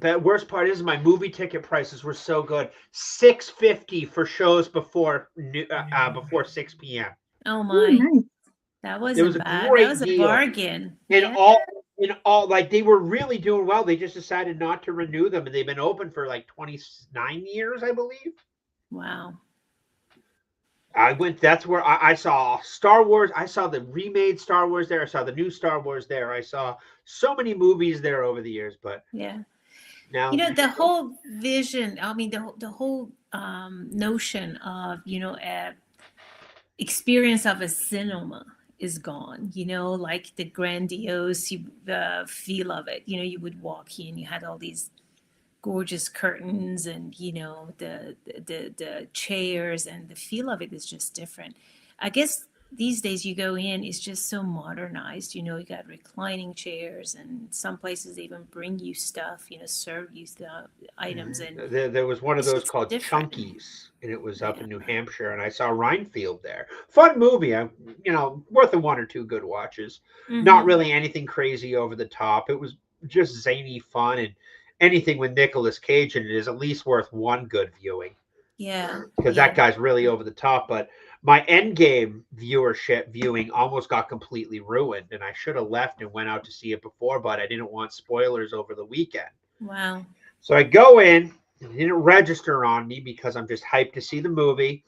[SPEAKER 1] The worst part is my movie ticket prices were so good. $6.50 for shows before 6 p.m.
[SPEAKER 2] Oh,
[SPEAKER 3] Oh,
[SPEAKER 2] my.
[SPEAKER 3] nice.
[SPEAKER 2] That
[SPEAKER 1] It was
[SPEAKER 2] wasn't
[SPEAKER 1] a
[SPEAKER 2] bad. That
[SPEAKER 1] great
[SPEAKER 2] was a
[SPEAKER 1] deal.
[SPEAKER 2] bargain.
[SPEAKER 1] And
[SPEAKER 2] Yeah.
[SPEAKER 1] all like they were really doing well. They just decided not to renew them, and they've been open for like 29 years, I believe.
[SPEAKER 2] Wow.
[SPEAKER 1] I went. That's where I saw Star Wars. I saw the remade Star Wars there. I saw the new Star Wars there. I saw so many movies there over the years. But
[SPEAKER 2] Yeah.
[SPEAKER 1] now,
[SPEAKER 2] The whole vision, I mean, the whole notion of, experience of a cinema is gone, like the grandiose feel of it. You would walk in, you had all these gorgeous curtains and, the chairs, and the feel of it is just different. I guess these days you go in, it's just so modernized. You got reclining chairs, and some places even bring you stuff, serve you stuff, items, and
[SPEAKER 1] there was one of
[SPEAKER 2] it's
[SPEAKER 1] those
[SPEAKER 2] just
[SPEAKER 1] called
[SPEAKER 2] different.
[SPEAKER 1] Chunkies, and it was up
[SPEAKER 2] Yeah.
[SPEAKER 1] in New Hampshire, and I saw Rhinefield there. Fun movie, worth a one or two good watches. Not
[SPEAKER 2] Hmm.
[SPEAKER 1] really anything crazy over the top. It was just zany fun, and anything with Nicolas Cage in it is at least worth one good viewing
[SPEAKER 2] Yeah.
[SPEAKER 1] because
[SPEAKER 2] Yeah.
[SPEAKER 1] that guy's really over the top. But My Endgame viewing almost got completely ruined, and I should have left and went out to see it before, but I didn't want spoilers over the weekend.
[SPEAKER 2] Wow.
[SPEAKER 1] So I go in, and it didn't register on me because I'm just hyped to see the movie.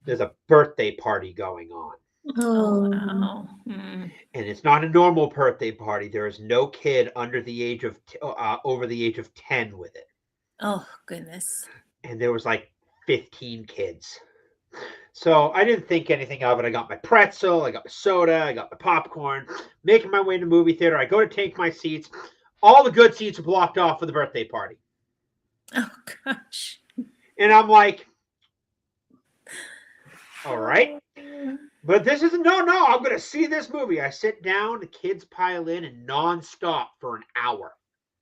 [SPEAKER 1] There's a birthday party going on.
[SPEAKER 2] Oh,
[SPEAKER 3] Oh,
[SPEAKER 2] wow. Mm.
[SPEAKER 1] And it's not a normal birthday party. There is no kid under the age of over the age of 10 with it.
[SPEAKER 2] Oh, goodness.
[SPEAKER 1] And there was like 15 kids. So I didn't think anything of it. I got my pretzel, I got my soda, I got my popcorn, making my way to the movie theater. I go to take my seats. All the good seats are blocked off for the birthday party.
[SPEAKER 2] Oh, gosh.
[SPEAKER 1] And I'm like, all right. But this isn't, no, I'm going to see this movie. I sit down, the kids pile in and nonstop for an hour.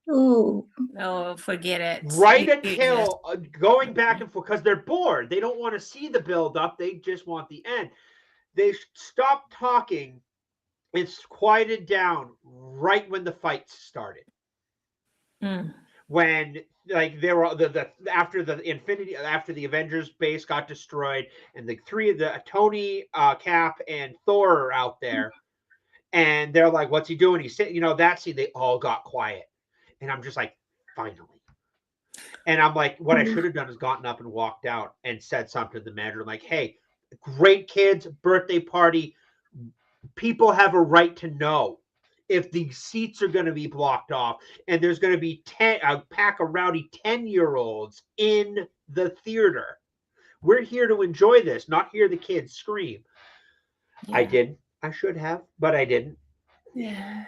[SPEAKER 3] oh,
[SPEAKER 2] Oh, forget it.
[SPEAKER 1] Right
[SPEAKER 2] You just-
[SPEAKER 1] until going back and forth because they're bored. They don't want to see the build up. They just want the end. They stopped talking. It's quieted down right when the fights started.
[SPEAKER 2] Mm.
[SPEAKER 1] When like there were the after the Avengers base got destroyed and the three of the Tony, Cap, and Thor are out there, and they're like, "What's he doing?" He's sitting. That scene. They all got quiet, and I'm just like, finally. And I'm like, what I should have done is gotten up and walked out and said something to the manager. I'm like, hey, great kids, birthday party. People have a right to know if the seats are going to be blocked off and there's going to be a pack of rowdy 10-year-olds in the theater. We're here to enjoy this, not hear the kids scream.
[SPEAKER 2] Yeah.
[SPEAKER 1] I didn't. I should have, but I didn't.
[SPEAKER 2] Yeah.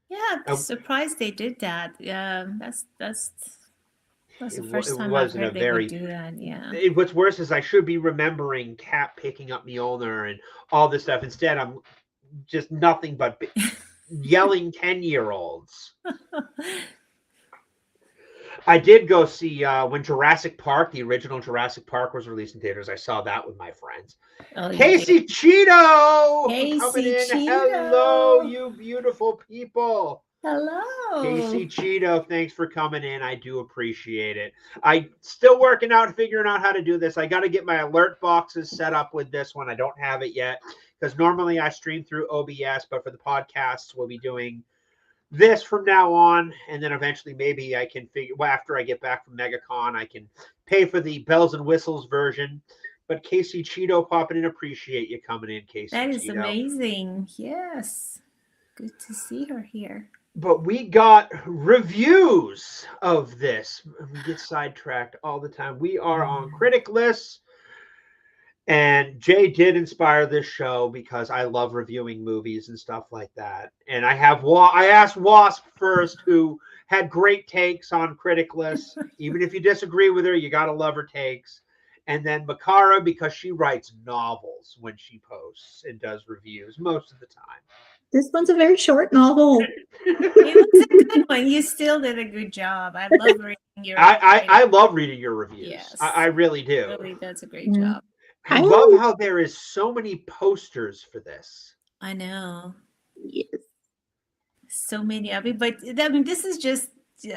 [SPEAKER 2] Yeah, I'm surprised they did that. Yeah, that's the first time I've heard they would do that. Yeah.
[SPEAKER 1] What's worse is I should be remembering Cap picking up Mjolnir and all this stuff. Instead, I'm just nothing but yelling 10-year-olds. I did go see when Jurassic Park, the original Jurassic Park, was released in theaters. I saw that with my friends.
[SPEAKER 2] Oh,
[SPEAKER 1] Casey Cheeto coming in.
[SPEAKER 2] Cheeto.
[SPEAKER 1] Hello, you beautiful people.
[SPEAKER 2] Hello.
[SPEAKER 1] Casey Cheeto, thanks for coming in. I do appreciate it. I still working out, figuring out how to do this. I got to get my alert boxes set up with this one. I don't have it yet because normally I stream through OBS, but for the podcasts, we'll be doing this from now on, and then eventually maybe I can figure after I get back from MegaCon, I can pay for the bells and whistles version. But Casey Cheeto popping in, appreciate you coming in, Casey.
[SPEAKER 2] That is
[SPEAKER 1] Cheeto.
[SPEAKER 2] amazing. Yes, good to see her here.
[SPEAKER 1] But we got reviews of this. We get sidetracked all the time. We are on critic lists. And Jay did inspire this show because I love reviewing movies and stuff like that. And I asked Wasp first, who had great takes on critic lists. Even if you disagree with her, you got to love her takes. And then Makara, because she writes novels when she posts and does reviews most of the time.
[SPEAKER 3] This one's a very short novel.
[SPEAKER 2] It was a good one. You still did a good job. I love reading your
[SPEAKER 1] I love reading your reviews.
[SPEAKER 2] Yes.
[SPEAKER 1] I really do.
[SPEAKER 2] Really, that's a great job.
[SPEAKER 1] I love how there is so many posters for this.
[SPEAKER 2] I know.
[SPEAKER 3] Yes.
[SPEAKER 2] So many of it. But I mean, this is just,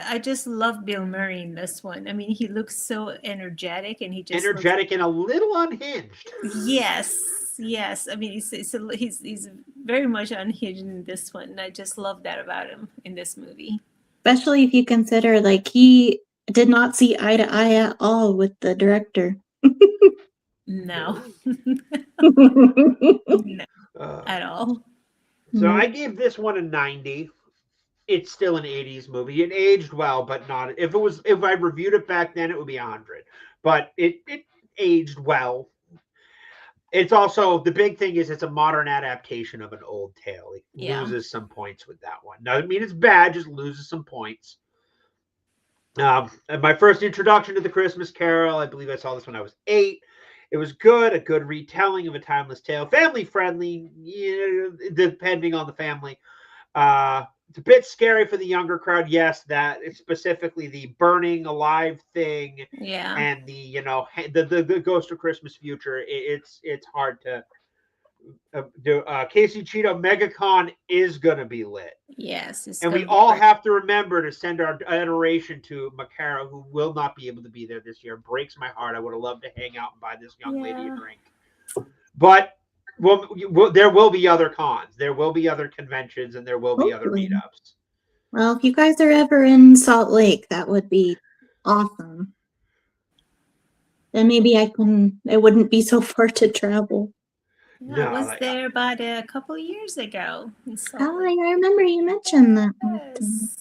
[SPEAKER 2] I just love Bill Murray in this one. I mean, he looks so energetic and he just
[SPEAKER 1] energetic and a little unhinged.
[SPEAKER 2] Yes. I mean, he's very much unhinged in this one. And I just love that about him in this movie.
[SPEAKER 3] Especially if you consider, like, he did not see eye to eye at all with the director.
[SPEAKER 2] No. No, at all.
[SPEAKER 1] So I gave this one a 90. It's still an 80s movie. It aged well, but not if I reviewed it back then, it would be 100. But it aged well. It's also the big thing is it's a modern adaptation of an old tale. It loses some points with that one. Doesn't mean it's bad, just loses some points. And my first introduction to the Christmas Carol, I believe I saw this when I was 8. It was good, a good retelling of a timeless tale, family friendly, depending on the family. It's a bit scary for the younger crowd. Yes, that is specifically the burning alive thing, and the the Ghost of Christmas Future. It's hard to do. Casey Cheeto, MegaCon is gonna be lit.
[SPEAKER 2] Yes,
[SPEAKER 1] and we all have to remember to send our adoration to Makara, who will not be able to be there this year. Breaks my heart. I would have loved to hang out and buy this young lady a drink. But there will be other cons. There will be other conventions, and there will be other
[SPEAKER 3] Hopefully.
[SPEAKER 1] meetups.
[SPEAKER 3] Well, if you guys are ever in Salt Lake, that would be awesome. Then maybe it wouldn't be so far to travel.
[SPEAKER 2] Yeah, I
[SPEAKER 1] No,
[SPEAKER 2] was there about a couple of years ago in Salt
[SPEAKER 3] Oh,
[SPEAKER 2] Lake.
[SPEAKER 3] I remember you mentioned that.
[SPEAKER 2] Yes.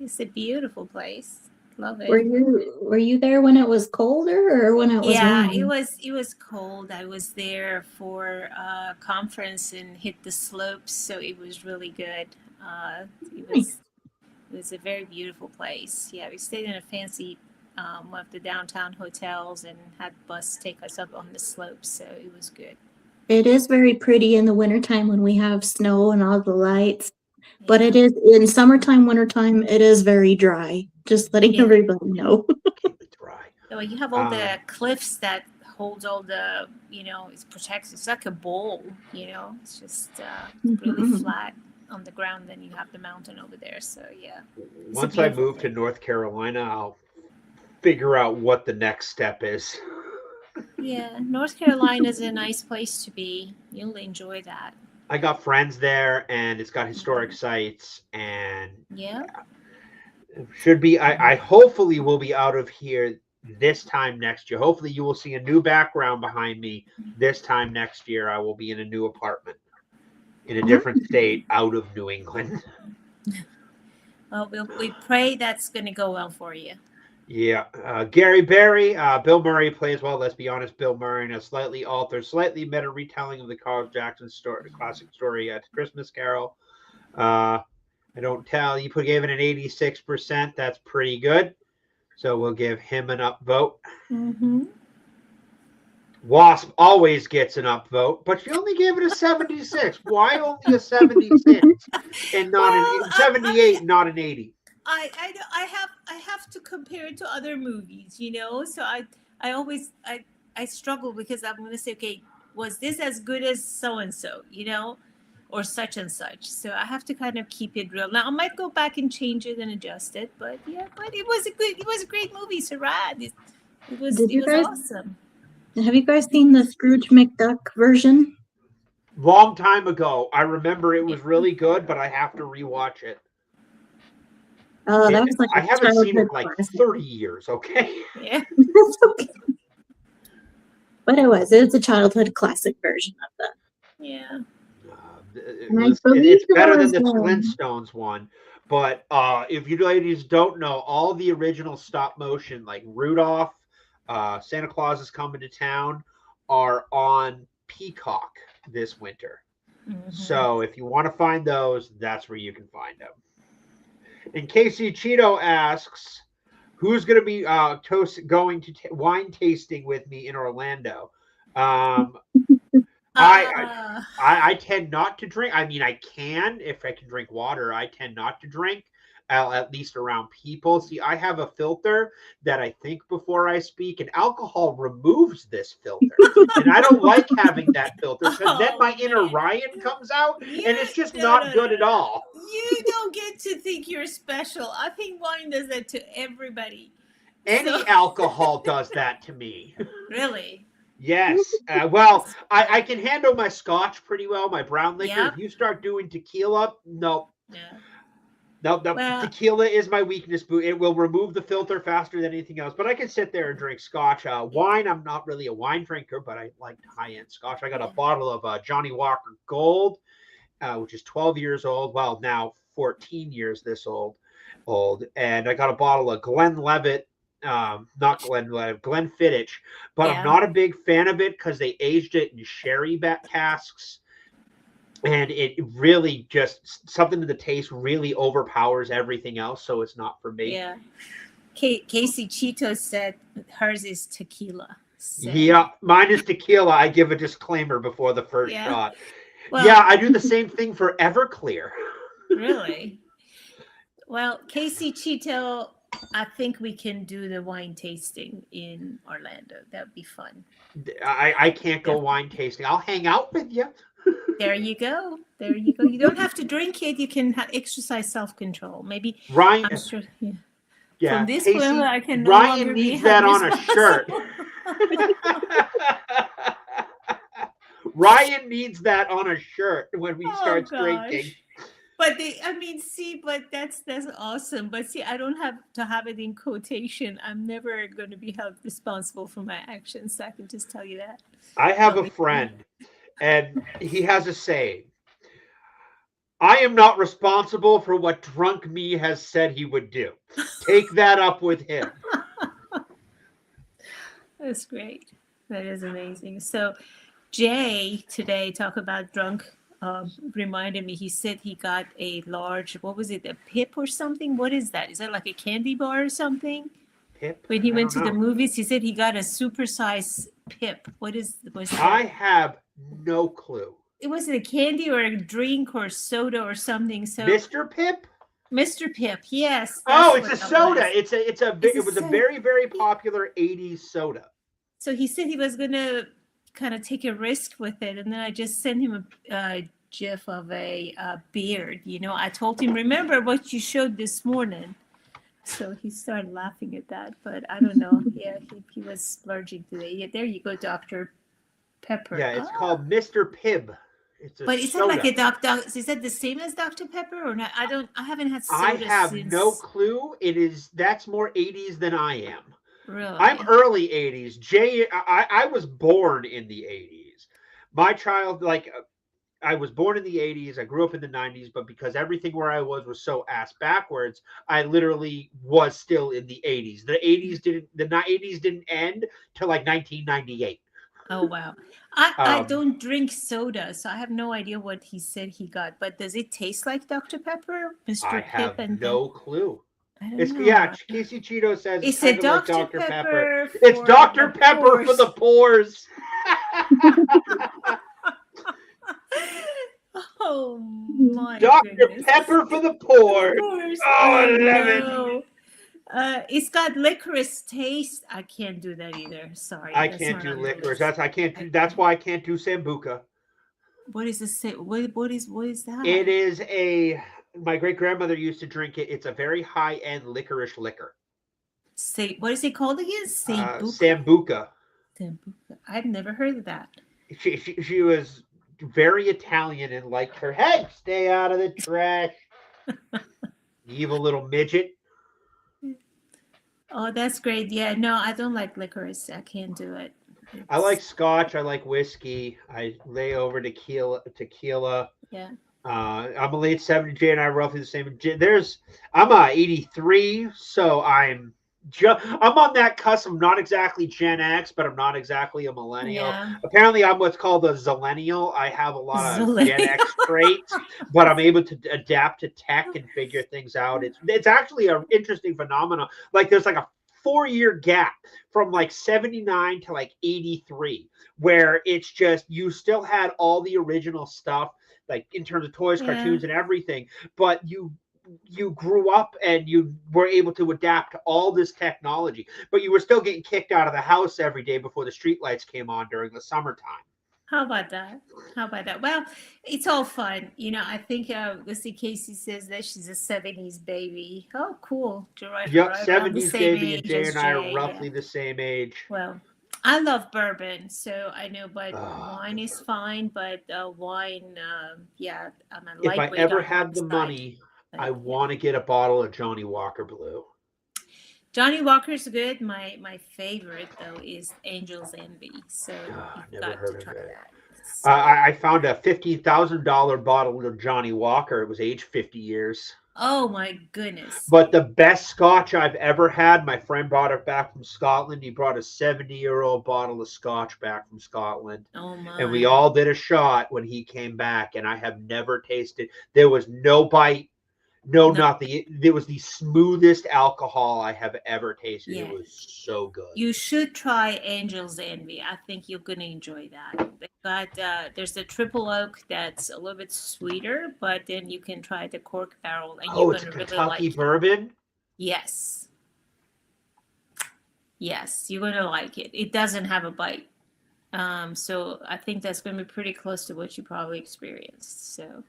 [SPEAKER 2] It's a beautiful place. Love
[SPEAKER 3] Were
[SPEAKER 2] it.
[SPEAKER 3] you there when it was colder or when it was
[SPEAKER 2] Yeah,
[SPEAKER 3] warm?
[SPEAKER 2] it was cold. I was there for a conference and hit the slopes, so it was really good. It
[SPEAKER 3] Nice.
[SPEAKER 2] was a very beautiful place. Yeah, we stayed in a fancy one of the downtown hotels and had bus take us up on the slopes, so it was good.
[SPEAKER 3] It is very pretty in the wintertime when we have snow and all the lights. But
[SPEAKER 2] Yeah,
[SPEAKER 3] it is in summertime, wintertime, it is very dry. Just letting
[SPEAKER 2] yeah.
[SPEAKER 3] everybody know.
[SPEAKER 1] keep it dry.
[SPEAKER 2] So you have all the cliffs that holds all the, it protects. It's like a bowl, It's just really
[SPEAKER 3] Mhm.
[SPEAKER 2] flat on the ground. Then you have the mountain over there. So yeah, it's a
[SPEAKER 1] Once I
[SPEAKER 2] beautiful
[SPEAKER 1] move to
[SPEAKER 2] place.
[SPEAKER 1] North Carolina, I'll figure out what the next step is.
[SPEAKER 2] Yeah, North Carolina is a nice place to be. You'll enjoy that.
[SPEAKER 1] I got friends there, and it's got historic sites, and
[SPEAKER 2] Yeah.
[SPEAKER 1] should be. I hopefully will be out of here this time next year. Hopefully, you will see a new background behind me this time next year. I will be in a new apartment in a different state, out of New England.
[SPEAKER 2] Well, we pray that's going to go well for you.
[SPEAKER 1] Yeah, Gary Barry, Bill Murray plays well. Let's be honest, Bill Murray in a slightly altered, slightly meta retelling of the Carl Jackson story, classic story at Christmas Carol. I don't tell. You gave it an 86%. That's pretty good. So we'll give him an upvote.
[SPEAKER 2] Mm-hmm.
[SPEAKER 1] Wasp always gets an upvote, but you only gave it a 76. Why only a 76 and not
[SPEAKER 2] Well,
[SPEAKER 1] an 78, not an 80?
[SPEAKER 2] I have to compare it to other movies, So I struggle because I'm going to say, okay, was this as good as so and so, or such and such? So I have to kind of keep it real. Now I might go back and change it and adjust it, but yeah, but it was a great movie, Sarad.
[SPEAKER 3] Did
[SPEAKER 2] It
[SPEAKER 3] you
[SPEAKER 2] was
[SPEAKER 3] guys
[SPEAKER 2] awesome.
[SPEAKER 3] have you guys seen the Scrooge McDuck version?
[SPEAKER 1] Long time ago. I remember it
[SPEAKER 2] Yeah.
[SPEAKER 1] was really good, but I have to rewatch it.
[SPEAKER 3] Oh, that was like
[SPEAKER 1] I
[SPEAKER 3] a
[SPEAKER 1] haven't seen it
[SPEAKER 3] childhood
[SPEAKER 1] in like
[SPEAKER 3] classic.
[SPEAKER 1] 30 years, okay?
[SPEAKER 2] Yeah.
[SPEAKER 3] That's okay. But it was a childhood classic version of that.
[SPEAKER 2] Yeah.
[SPEAKER 3] And I believe
[SPEAKER 1] It's
[SPEAKER 3] it
[SPEAKER 1] better than
[SPEAKER 3] was
[SPEAKER 1] the Flintstones one. But if you ladies don't know, all the original stop motion, like Rudolph, Santa Claus is Coming to Town, are on Peacock this winter.
[SPEAKER 2] Mm-hmm.
[SPEAKER 1] So if you want to find those, that's where you can find them. And Casey Cheeto asks, who's going to be going to wine tasting with me in Orlando? I tend not to drink. I mean, I can if I can drink water. I tend not to drink, at least around people. See, I have a filter that I think before I speak, and alcohol removes this filter, and I don't like having that filter because then my inner Ryan comes out, and it's just not good at all.
[SPEAKER 2] You don't get to think you're special. I think wine does that to everybody.
[SPEAKER 1] Any alcohol does that to me.
[SPEAKER 2] Really?
[SPEAKER 1] Yes. Well, I can handle my scotch pretty well, my brown liquor.
[SPEAKER 2] Yep.
[SPEAKER 1] If you start doing tequila, no.
[SPEAKER 2] Yeah.
[SPEAKER 1] No,
[SPEAKER 2] Well,
[SPEAKER 1] tequila is my weakness. It will remove the filter faster than anything else. But I can sit there and drink scotch. Wine, I'm not really a wine drinker, but I like high-end scotch. I got a bottle of Johnny Walker Gold, which is 12 years old. Well, now 14 years this old. And I got a bottle of Glenlivet. Not Glenlivet, Glenfiddich, but I'm not a big fan of it because they aged it in sherry casks, and it really just something to the taste really overpowers everything else, so it's not for me.
[SPEAKER 2] Yeah. Casey Cheeto said hers is tequila. So.
[SPEAKER 1] Yeah, mine is tequila. I give a disclaimer before the first shot. Well, yeah, I do the same thing for Everclear.
[SPEAKER 2] Really? Well, Casey Cheeto, I think we can do the wine tasting in Orlando. That would be fun.
[SPEAKER 1] I can't go wine tasting. I'll hang out with you.
[SPEAKER 2] There you go. There you go. You don't have to drink it. You can exercise self-control. Maybe
[SPEAKER 1] Ryan.
[SPEAKER 2] I'm sure.
[SPEAKER 1] Yeah.
[SPEAKER 2] From this
[SPEAKER 1] Casey,
[SPEAKER 2] point, I can no
[SPEAKER 1] Ryan needs that on a shirt. Ryan needs that on a shirt when he
[SPEAKER 2] Oh
[SPEAKER 1] starts drinking.
[SPEAKER 2] gosh. But but that's awesome. But see, I don't have to have it in quotation. I'm never going to be held responsible for my actions. So I can just tell you that.
[SPEAKER 1] I have a
[SPEAKER 2] With you.
[SPEAKER 1] friend, and he has a saying: I am not responsible for what drunk me has said he would do. Take that up with him.
[SPEAKER 2] That's great. That is amazing. So Jay today talk about drunk. Reminded me. He said he got a large. What was it? A pip or something? What is that? Is that like a candy bar or something?
[SPEAKER 1] Pip?
[SPEAKER 2] When he
[SPEAKER 1] I
[SPEAKER 2] went
[SPEAKER 1] don't
[SPEAKER 2] to the
[SPEAKER 1] know.
[SPEAKER 2] movies, he said he got a supersize pip. Was
[SPEAKER 1] I
[SPEAKER 2] that?
[SPEAKER 1] have no clue.
[SPEAKER 2] It was a candy or a drink or soda or something. So
[SPEAKER 1] Mr. Pip?
[SPEAKER 2] Mr. Pip, yes,
[SPEAKER 1] Oh,
[SPEAKER 2] that's
[SPEAKER 1] it's
[SPEAKER 2] what
[SPEAKER 1] a
[SPEAKER 2] that
[SPEAKER 1] soda.
[SPEAKER 2] was. It's a
[SPEAKER 1] It was a
[SPEAKER 2] soda.
[SPEAKER 1] very, very popular 80s soda.
[SPEAKER 2] So he said he was gonna kind of take a risk with it, and then I just sent him a gif of a beard. You know, I told him, remember what you showed this morning. So he started laughing at that, but I don't know. Yeah, he was splurging today. Yeah, there you go, Dr. Pepper.
[SPEAKER 1] Yeah, it's
[SPEAKER 2] Oh,
[SPEAKER 1] called Mr. Pibb. It's a
[SPEAKER 2] but is that like
[SPEAKER 1] soda.
[SPEAKER 2] a is that the same as Dr. Pepper or not? I haven't had
[SPEAKER 1] I
[SPEAKER 2] soda
[SPEAKER 1] have no
[SPEAKER 2] since
[SPEAKER 1] clue. That's more 80s than I am. I'm
[SPEAKER 2] really.
[SPEAKER 1] early 80s. I was born in the 80s. My child, I was born in the 80s. I grew up in the 90s, but because everything where I was so ass backwards, I literally was still in the 80s. The 80s didn't end till like 1998.
[SPEAKER 2] Oh wow. I
[SPEAKER 1] Um,
[SPEAKER 2] don't drink soda, so I have no idea what he said he got. But does it taste like Dr. Pepper,
[SPEAKER 1] I
[SPEAKER 2] Mr. Pip,
[SPEAKER 1] have
[SPEAKER 2] and then
[SPEAKER 1] no clue.
[SPEAKER 2] I don't
[SPEAKER 1] It's
[SPEAKER 2] know.
[SPEAKER 1] yeah, Casey Cheeto says it's
[SPEAKER 2] It's a
[SPEAKER 1] kind of like
[SPEAKER 2] Dr.
[SPEAKER 1] Dr. Pepper.
[SPEAKER 2] Pepper
[SPEAKER 1] It's
[SPEAKER 2] for
[SPEAKER 1] Dr.
[SPEAKER 2] the
[SPEAKER 1] Pepper for
[SPEAKER 2] pores.
[SPEAKER 1] the pores.
[SPEAKER 2] Oh my
[SPEAKER 1] Dr.
[SPEAKER 2] goodness.
[SPEAKER 1] Pepper for the
[SPEAKER 2] Of
[SPEAKER 1] pores.
[SPEAKER 2] course.
[SPEAKER 1] Oh,
[SPEAKER 2] Oh
[SPEAKER 1] I love it.
[SPEAKER 2] no. It's got licorice taste. I can't do that either. Sorry,
[SPEAKER 1] I
[SPEAKER 2] that's
[SPEAKER 1] can't
[SPEAKER 2] not
[SPEAKER 1] do
[SPEAKER 2] on the
[SPEAKER 1] licorice.
[SPEAKER 2] list.
[SPEAKER 1] That's why I can't do sambuca.
[SPEAKER 2] What is this? What is that?
[SPEAKER 1] It is a my great grandmother used to drink it. It's a very high end licorice liquor.
[SPEAKER 2] Say what is it called again? Seibuka?
[SPEAKER 1] Sambuca.
[SPEAKER 2] Sambuca. I've never heard of that.
[SPEAKER 1] She was very Italian and liked her. Hey, stay out of the trash, evil little midget.
[SPEAKER 2] Oh, that's great. Yeah, no, I don't like licorice. I can't do it.
[SPEAKER 1] I like
[SPEAKER 2] It's
[SPEAKER 1] scotch. I like whiskey. I lay over tequila.
[SPEAKER 2] yeah.
[SPEAKER 1] I'm a late 70s. Jay and I are roughly the same. I'm a 83, so I'm on that cusp. I'm not exactly Gen X, but I'm not exactly a millennial.
[SPEAKER 2] Yeah.
[SPEAKER 1] Apparently, I'm what's called a zillennial. I have a lot of Gen
[SPEAKER 2] Zillennial.
[SPEAKER 1] X traits, but I'm able to adapt to tech and figure things out. It's actually an interesting phenomenon. Like there's like a 4 year gap from like 79 to like 83 where it's just you still had all the original stuff like in terms of toys,
[SPEAKER 2] Yeah.
[SPEAKER 1] cartoons, and everything. But you grew up and you were able to adapt to all this technology, but you were still getting kicked out of the house every day before the streetlights came on during the summertime.
[SPEAKER 2] How about that? How about that? Well, it's all fun. You know, I think Lucy Casey says that she's a 70s baby. Oh, cool.
[SPEAKER 1] Yep,
[SPEAKER 2] Right around the
[SPEAKER 1] 70s
[SPEAKER 2] same
[SPEAKER 1] baby, and
[SPEAKER 2] age
[SPEAKER 1] Jay
[SPEAKER 2] as
[SPEAKER 1] and I are
[SPEAKER 2] Jay. Yeah.
[SPEAKER 1] roughly the same age.
[SPEAKER 2] Well, I love bourbon, so I know, but
[SPEAKER 1] Oh,
[SPEAKER 2] wine is fine. But wine, yeah, I'm a
[SPEAKER 1] if I
[SPEAKER 2] lightweight
[SPEAKER 1] ever
[SPEAKER 2] on
[SPEAKER 1] had
[SPEAKER 2] one
[SPEAKER 1] the
[SPEAKER 2] side.
[SPEAKER 1] money, I
[SPEAKER 2] But yeah,
[SPEAKER 1] want to get a bottle of Johnny Walker Blue.
[SPEAKER 2] Johnny Walker's good. My favorite though is Angel's Envy. So you've
[SPEAKER 1] Never
[SPEAKER 2] got to
[SPEAKER 1] heard of
[SPEAKER 2] try
[SPEAKER 1] it.
[SPEAKER 2] that. So,
[SPEAKER 1] I found a $50,000 bottle of Johnny Walker. It was aged 50 years.
[SPEAKER 2] oh my goodness.
[SPEAKER 1] But the best scotch I've ever had, my friend brought it back from Scotland. He brought a 70-year-old bottle of scotch back from Scotland.
[SPEAKER 2] Oh
[SPEAKER 1] And we
[SPEAKER 2] my.
[SPEAKER 1] all did a shot when he came back. And I have never tasted, there was no bite, no
[SPEAKER 2] No,
[SPEAKER 1] nothing. It was the smoothest alcohol I have ever tasted. It
[SPEAKER 2] yeah.
[SPEAKER 1] was so good.
[SPEAKER 2] You should try Angel's Envy. I think you're gonna enjoy that. They got there's the triple oak that's a little bit sweeter, but then you can try the cork barrel and you're
[SPEAKER 1] Oh, it's a
[SPEAKER 2] gonna really
[SPEAKER 1] Kentucky
[SPEAKER 2] like it.
[SPEAKER 1] bourbon?
[SPEAKER 2] Yes. Yes, you're gonna like it. It doesn't have a bite. So I think that's gonna be pretty close to what you probably experienced. So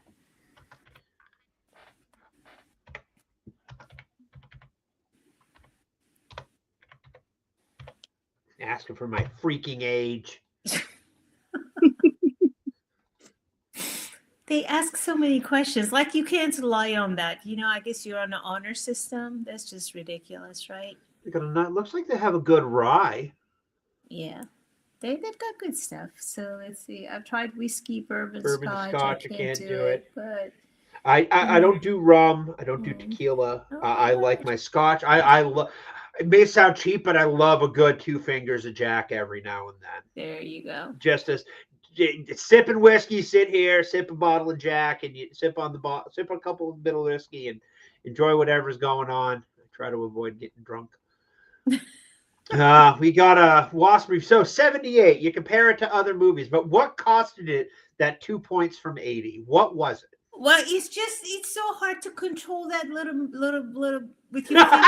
[SPEAKER 1] Asking for my freaking age.
[SPEAKER 2] they ask so many questions. Like you can't lie on that. I guess you're on an honor system. That's just ridiculous, right?
[SPEAKER 1] Looks like they have a good rye.
[SPEAKER 2] Yeah. They've got good stuff. So let's see. I've tried whiskey, bourbon,
[SPEAKER 1] Bourbon
[SPEAKER 2] scotch. I
[SPEAKER 1] scotch, I
[SPEAKER 2] can't
[SPEAKER 1] can't
[SPEAKER 2] do
[SPEAKER 1] do
[SPEAKER 2] it,
[SPEAKER 1] it.
[SPEAKER 2] but
[SPEAKER 1] I don't do rum. I don't do
[SPEAKER 2] mm.
[SPEAKER 1] tequila.
[SPEAKER 2] Oh my
[SPEAKER 1] I like
[SPEAKER 2] gosh.
[SPEAKER 1] my scotch. I love. It may sound cheap, but I love a good 2 fingers of Jack every now and then.
[SPEAKER 2] There you go.
[SPEAKER 1] Just as sipping whiskey, sit here, sip a bottle of Jack, and you sip on sip a couple of middle whiskey, and enjoy whatever's going on. I try to avoid getting drunk. We got a Wasp review. So 78. You compare it to other movies, but what costed it that 2 points from 80? What was it?
[SPEAKER 2] Well, it's so hard to control that little with your finger.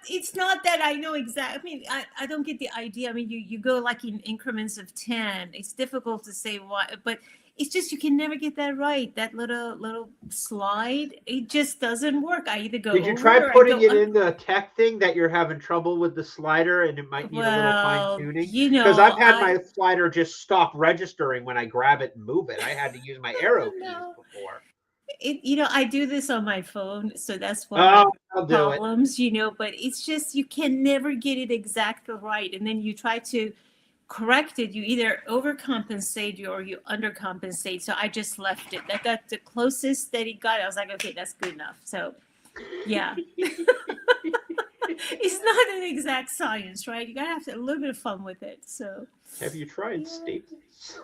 [SPEAKER 2] It's not that I know exactly. I mean, I don't get the idea. I mean, you go like in increments of 10. It's difficult to say why, but it's just you can never get that right. That little slide, it just doesn't work. I either go
[SPEAKER 1] Did you
[SPEAKER 2] over
[SPEAKER 1] try
[SPEAKER 2] it or I
[SPEAKER 1] putting
[SPEAKER 2] go
[SPEAKER 1] it in the tech thing that you're having trouble with the slider and it might need a little fine
[SPEAKER 2] well,
[SPEAKER 1] tuning? Because I've had my slider just stop registering when I grab it and move it. I had to use my arrow keys
[SPEAKER 2] no.
[SPEAKER 1] before.
[SPEAKER 2] I do this on my phone, so that's one
[SPEAKER 1] Oh,
[SPEAKER 2] of
[SPEAKER 1] I'll
[SPEAKER 2] the
[SPEAKER 1] do it.
[SPEAKER 2] problems, but it's just you can never get it exactly right. And then you try to correct it, you either overcompensate or you undercompensate. So I just left it. That got the closest that it got. I was like, okay, that's good enough. So yeah. It's not an exact science, right? You gotta have a little bit of fun with it. So
[SPEAKER 1] have you tried staples?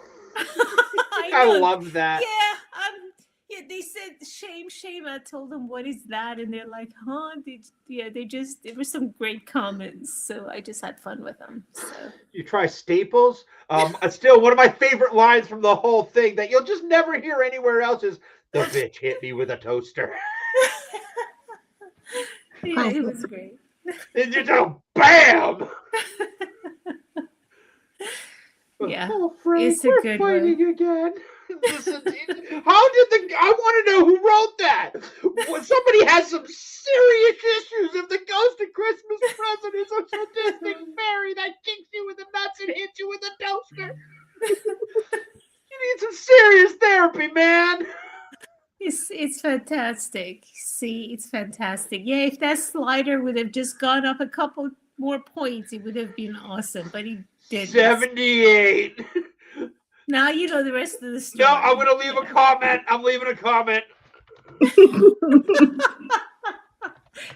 [SPEAKER 2] I
[SPEAKER 1] love that.
[SPEAKER 2] Yeah, they said shame. I told them what is that, and they're like, huh? There were some great comments, so I just had fun with them. So
[SPEAKER 1] you try staples. Still one of my favorite lines from the whole thing that you'll just never hear anywhere else is the bitch hit me with a toaster.
[SPEAKER 2] Yeah, it was great.
[SPEAKER 1] It's just a bam.
[SPEAKER 2] Yeah,
[SPEAKER 1] oh, Frank,
[SPEAKER 2] it's a
[SPEAKER 1] we're
[SPEAKER 2] good
[SPEAKER 1] fighting
[SPEAKER 2] one.
[SPEAKER 1] again. I want to know who wrote that. Somebody has some serious issues if the ghost of Christmas present is a sadistic fairy that kicks you in the nuts and hits you with a toaster. You need some serious therapy, man.
[SPEAKER 2] It's fantastic. See, it's fantastic. Yeah, if that slider would have just gone up a couple more points, it would have been awesome. But he didn't.
[SPEAKER 1] 78.
[SPEAKER 2] Now you know the rest of the story.
[SPEAKER 1] No, I'm going to leave a comment. I'm leaving a comment.
[SPEAKER 2] What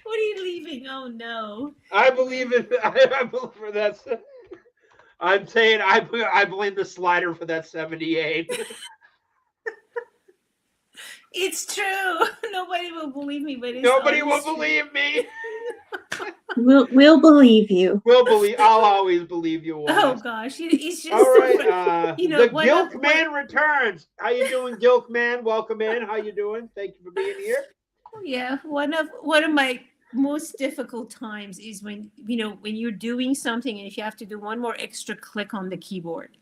[SPEAKER 2] are you leaving? Oh no!
[SPEAKER 1] I believe it. I believe for that. I'm saying I blame the slider for that 78.
[SPEAKER 2] It's true. Nobody will believe me, but
[SPEAKER 1] nobody will believe me.
[SPEAKER 3] We'll believe you.
[SPEAKER 1] I'll always believe you.
[SPEAKER 2] Oh gosh, it's just
[SPEAKER 1] all right.
[SPEAKER 2] the
[SPEAKER 1] Gilk Man returns. How you doing, Gilk Man? Welcome in. How you doing? Thank you for being here.
[SPEAKER 2] Yeah, one of my most difficult times is when when you're doing something and if you have to do one more extra click on the keyboard.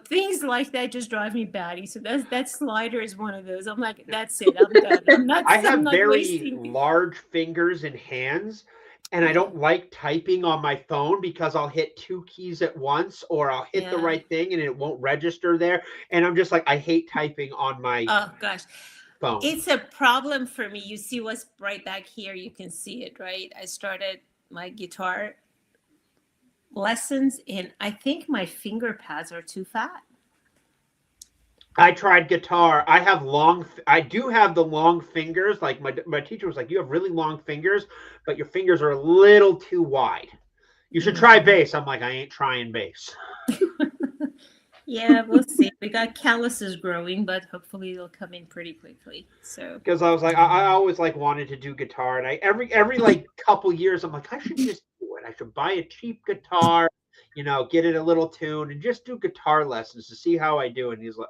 [SPEAKER 2] Things like that just drive me batty. So that slider is one of those. I'm like, that's it. I'm done.
[SPEAKER 1] I have very large fingers and hands, and I don't like typing on my phone because I'll hit 2 keys at once, or I'll hit the right thing and it won't register there. And I'm just like, I hate typing on my phone.
[SPEAKER 2] It's a problem for me. You see what's right back here. You can see it, right? I started my guitar lessons and I think my finger pads are too fat.
[SPEAKER 1] I tried guitar. I do have the long fingers. Like my teacher was like, you have really long fingers, but your fingers are a little too wide. You should try bass. I'm like, I ain't trying bass.
[SPEAKER 2] Yeah, we'll see. We got calluses growing, but hopefully they'll come in pretty quickly. So
[SPEAKER 1] because I was like, I always like wanted to do guitar, and every like couple years, I'm like, I should just do it. I should buy a cheap guitar, get it a little tuned, and just do guitar lessons to see how I do. And he's like,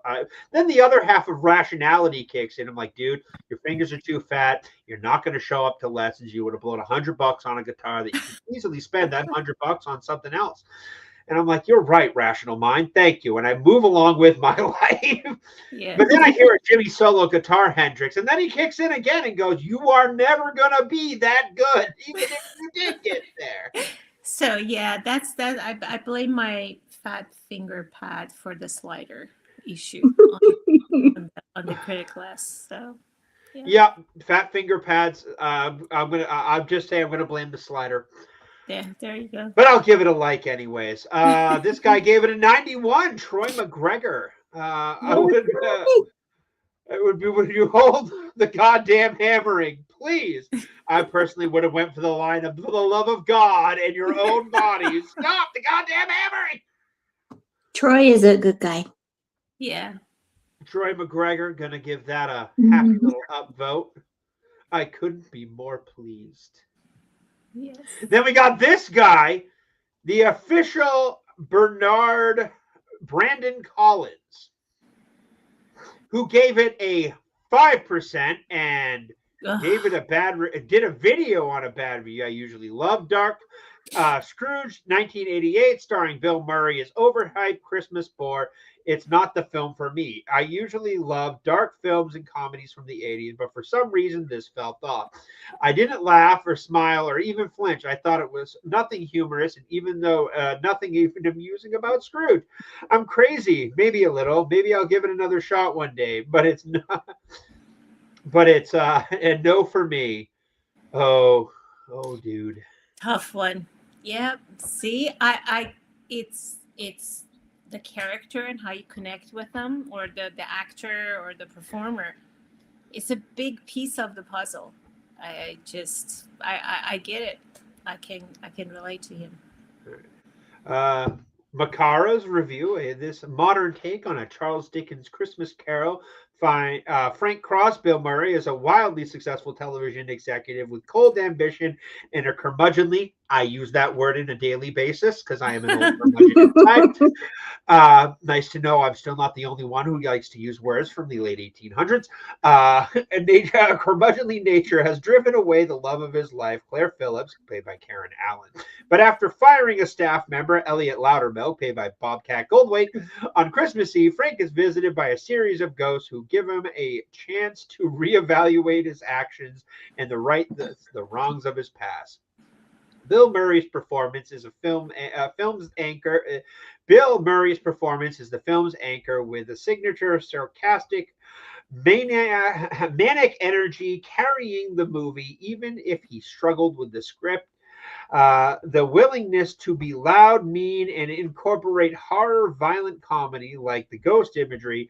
[SPEAKER 1] then the other half of rationality kicks in. I'm like, dude, your fingers are too fat. You're not going to show up to lessons. You would have blown $100 on a guitar that you could easily spend that $100 on something else. And I'm like, you're right, rational mind. Thank you. And I move along with my life.
[SPEAKER 2] Yeah.
[SPEAKER 1] But then I hear a Jimmy solo guitar Hendrix, and then he kicks in again and goes, you are never going to be that good, even if you did get there.
[SPEAKER 2] So, yeah, that's that. I blame my fat finger pad for the slider. issue on the critic list. So
[SPEAKER 1] yeah, fat finger pads. I'm just saying I'm gonna blame the slider.
[SPEAKER 2] there you go.
[SPEAKER 1] But I'll give it a like anyways. This guy gave it a 91. Troy McGregor. It would be, would you hold the goddamn hammering, please? I personally would have went for the line of, for the love of God and your own body, stop the goddamn hammering.
[SPEAKER 3] Troy is a good guy.
[SPEAKER 2] Yeah.
[SPEAKER 1] Troy McGregor gonna give that a happy little upvote. I couldn't be more pleased.
[SPEAKER 2] Yes.
[SPEAKER 1] Then we got this guy, the official Brandon Collins, who gave it a 5% and gave it a did a video on a bad review. I usually love Dark. Scrooged, 1988, starring Bill Murray, is overhyped Christmas bore. It's not the film for me. I usually love dark films and comedies from the 80s, but for some reason this felt off. I didn't laugh or smile or even flinch. I thought it was nothing humorous, and even though nothing even amusing about Scrooge. I'm crazy, maybe a little. Maybe I'll give it another shot one day, but it's not. But it's a no for me. Oh, dude.
[SPEAKER 2] Tough one. Yeah. See, it's the character and how you connect with them, or the actor or the performer. It's a big piece of the puzzle. I get it. I can relate to him.
[SPEAKER 1] Makara's review, this modern take on a Charles Dickens Christmas Carol. Frank Cross, Bill Murray, is a wildly successful television executive with cold ambition and a curmudgeonly, I use that word on a daily basis because I am an old curmudgeon type. Nice to know I'm still not the only one who likes to use words from the late 1800s. Curmudgeonly nature has driven away the love of his life, Claire Phillips, played by Karen Allen. But after firing a staff member, Elliot Loudermilk, played by Bobcat Goldthwait, on Christmas Eve, Frank is visited by a series of ghosts who give him a chance to reevaluate his actions and right the wrongs of his past. Bill Murray's performance is film's anchor. Bill Murray's performance is the film's anchor with a signature sarcastic, manic energy carrying the movie, even if he struggled with the script. The willingness to be loud, mean, and incorporate horror, violent comedy like the ghost imagery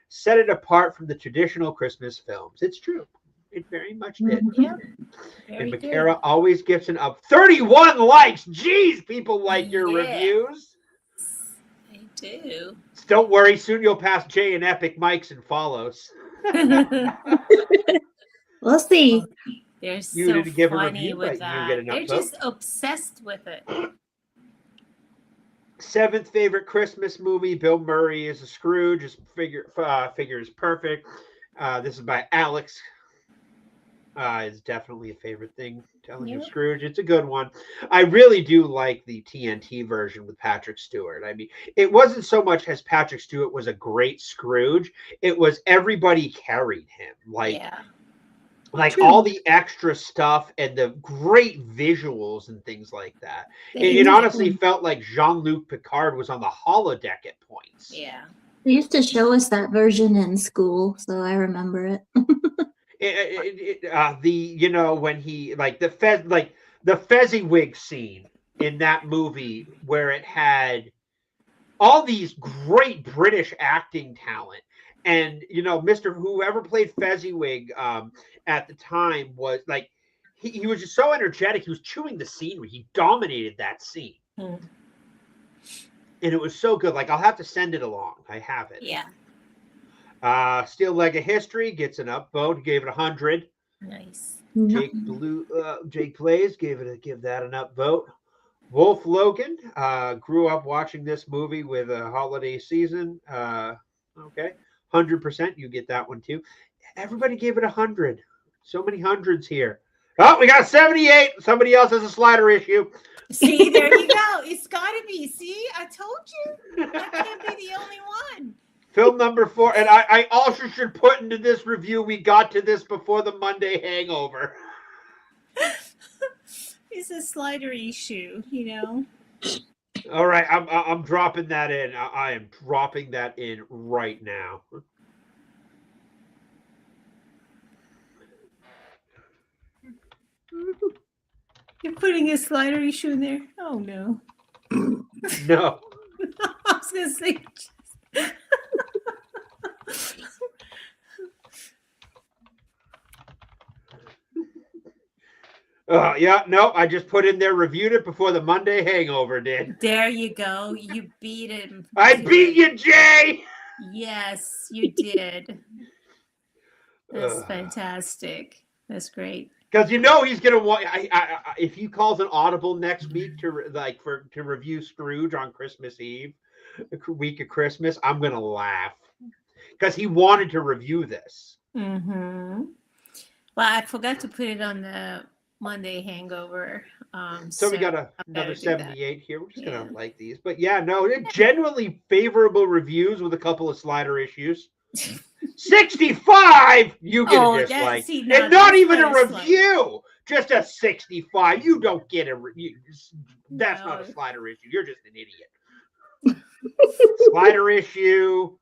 [SPEAKER 1] set it apart from the traditional Christmas films. It's true. It very much did.
[SPEAKER 2] Yeah.
[SPEAKER 1] And Makara always gives an up. 31 likes. Jeez, people like your reviews.
[SPEAKER 2] They do.
[SPEAKER 1] Don't worry. Soon you'll pass Jay and Epic Mics and follows.
[SPEAKER 3] We'll see.
[SPEAKER 2] They're
[SPEAKER 1] You
[SPEAKER 2] so
[SPEAKER 1] didn't give a
[SPEAKER 2] funny
[SPEAKER 1] review,
[SPEAKER 2] with
[SPEAKER 1] but you
[SPEAKER 2] that.
[SPEAKER 1] get an
[SPEAKER 2] They're
[SPEAKER 1] upvote.
[SPEAKER 2] just obsessed with it.
[SPEAKER 1] 7th favorite Christmas movie. Bill Murray is a Scrooge. His figure is perfect. This is by Alex. It's definitely a favorite thing. Telling you, Scrooge. It's a good one. I really do like the TNT version with Patrick Stewart. I mean, it wasn't so much as Patrick Stewart was a great Scrooge. It was everybody carried him. Like all the extra stuff and the great visuals and things like that. It honestly felt like Jean-Luc Picard was on the holodeck at points.
[SPEAKER 2] Yeah.
[SPEAKER 3] They used to show us that version in school, so I remember it.
[SPEAKER 1] When he the Fezziwig scene in that movie where it had all these great British acting talent. And, Mr. Whoever played Fezziwig at the time was like, he was just so energetic. He was chewing the scenery. He dominated that scene. And it was so good. Like, I'll have to send it along. I have it.
[SPEAKER 2] Yeah.
[SPEAKER 1] Steel Leg of History gets an upvote. Gave it 100.
[SPEAKER 2] Nice.
[SPEAKER 1] Jake Plays give that an upvote. Wolf Logan grew up watching this movie with a holiday season. Okay. 100%. You get that one too. Everybody gave it 100. So many hundreds here. Oh, we got 78. Somebody else has a slider issue.
[SPEAKER 2] See, there you go. It's got to be. See, I told you. I can't be the only one.
[SPEAKER 1] Film number 4. And I also should put into this review, we got to this before the Monday hangover.
[SPEAKER 2] It's a slider issue,
[SPEAKER 1] All right, I'm dropping that in. I am dropping that in right now.
[SPEAKER 2] You're putting a slider issue in there? Oh no.
[SPEAKER 1] No.
[SPEAKER 2] I was gonna say.
[SPEAKER 1] Yeah, no, I just put in there, reviewed it before the Monday hangover did.
[SPEAKER 2] There you go. You beat him.
[SPEAKER 1] I
[SPEAKER 2] to
[SPEAKER 1] beat
[SPEAKER 2] it.
[SPEAKER 1] you, Jay!
[SPEAKER 2] Yes, you did. That's fantastic. That's great.
[SPEAKER 1] Because you know he's gonna want. If he calls an audible next week to review Scrooge on Christmas Eve, week of Christmas, I'm gonna laugh because he wanted to review this.
[SPEAKER 2] Mm-hmm. Well, I forgot to put it on the Monday hangover.
[SPEAKER 1] So we got another
[SPEAKER 2] better do
[SPEAKER 1] 78 here. We're just
[SPEAKER 2] Yeah.
[SPEAKER 1] gonna like these, but yeah, no, they're genuinely favorable reviews with a couple of slider issues. 65 you get a dislike, and not even a review. Just a 65. You don't get a review. That's not a slider issue. You're just an idiot. Slider issue.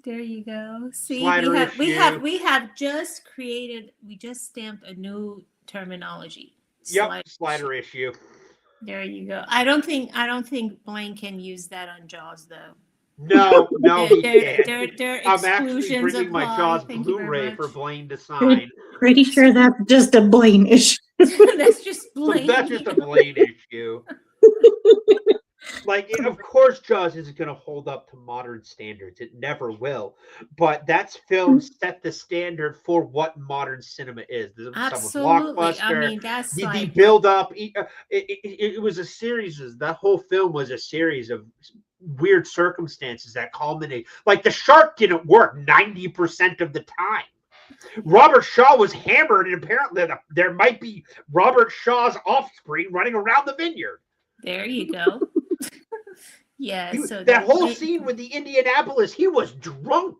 [SPEAKER 2] There you go. See,
[SPEAKER 1] Slider
[SPEAKER 2] we
[SPEAKER 1] issue.
[SPEAKER 2] have just created. We just stamped a new terminology.
[SPEAKER 1] Yep, slider issue.
[SPEAKER 2] There you go. I don't think Blaine can use that on Jaws though.
[SPEAKER 1] No, he can't. I'm actually
[SPEAKER 2] exclusions
[SPEAKER 1] bringing my
[SPEAKER 2] apply.
[SPEAKER 1] Jaws
[SPEAKER 2] Thank you very
[SPEAKER 1] Blu-ray
[SPEAKER 2] much.
[SPEAKER 1] for Blaine to sign.
[SPEAKER 3] Pretty sure that's just a Blaine issue.
[SPEAKER 2] That's just
[SPEAKER 1] So
[SPEAKER 2] Blaine.
[SPEAKER 1] that's just a Blaine issue. Like, of course, Jaws isn't going to hold up to modern standards. It never will. But that's film set the standard for what modern cinema is.
[SPEAKER 2] Absolutely.
[SPEAKER 1] Blockbuster.
[SPEAKER 2] I mean, that's
[SPEAKER 1] the build up. It was a series. That whole film was a series of weird circumstances that culminate. Like the shark didn't work 90% of the time. Robert Shaw was hammered, and apparently there might be Robert Shaw's offspring running around the vineyard.
[SPEAKER 2] There you go. Yeah, so
[SPEAKER 1] that whole scene with the Indianapolis, he was drunk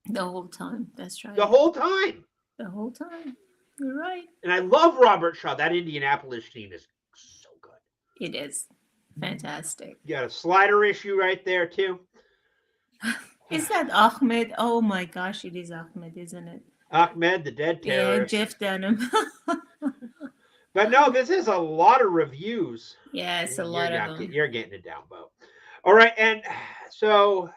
[SPEAKER 2] the whole time. That's right.
[SPEAKER 1] The whole time.
[SPEAKER 2] You're right.
[SPEAKER 1] And I love Robert Shaw. That Indianapolis scene is so good.
[SPEAKER 2] It is fantastic.
[SPEAKER 1] You got a slider issue right there too.
[SPEAKER 2] Is that Ahmed? Oh my gosh, it is Ahmed, isn't it?
[SPEAKER 1] Ahmed, the dead terrorist.
[SPEAKER 2] Yeah, Jeff Dunham.
[SPEAKER 1] But no, this is a lot of reviews.
[SPEAKER 2] Yes, a lot of them.
[SPEAKER 1] You're getting a downvote. All right, and so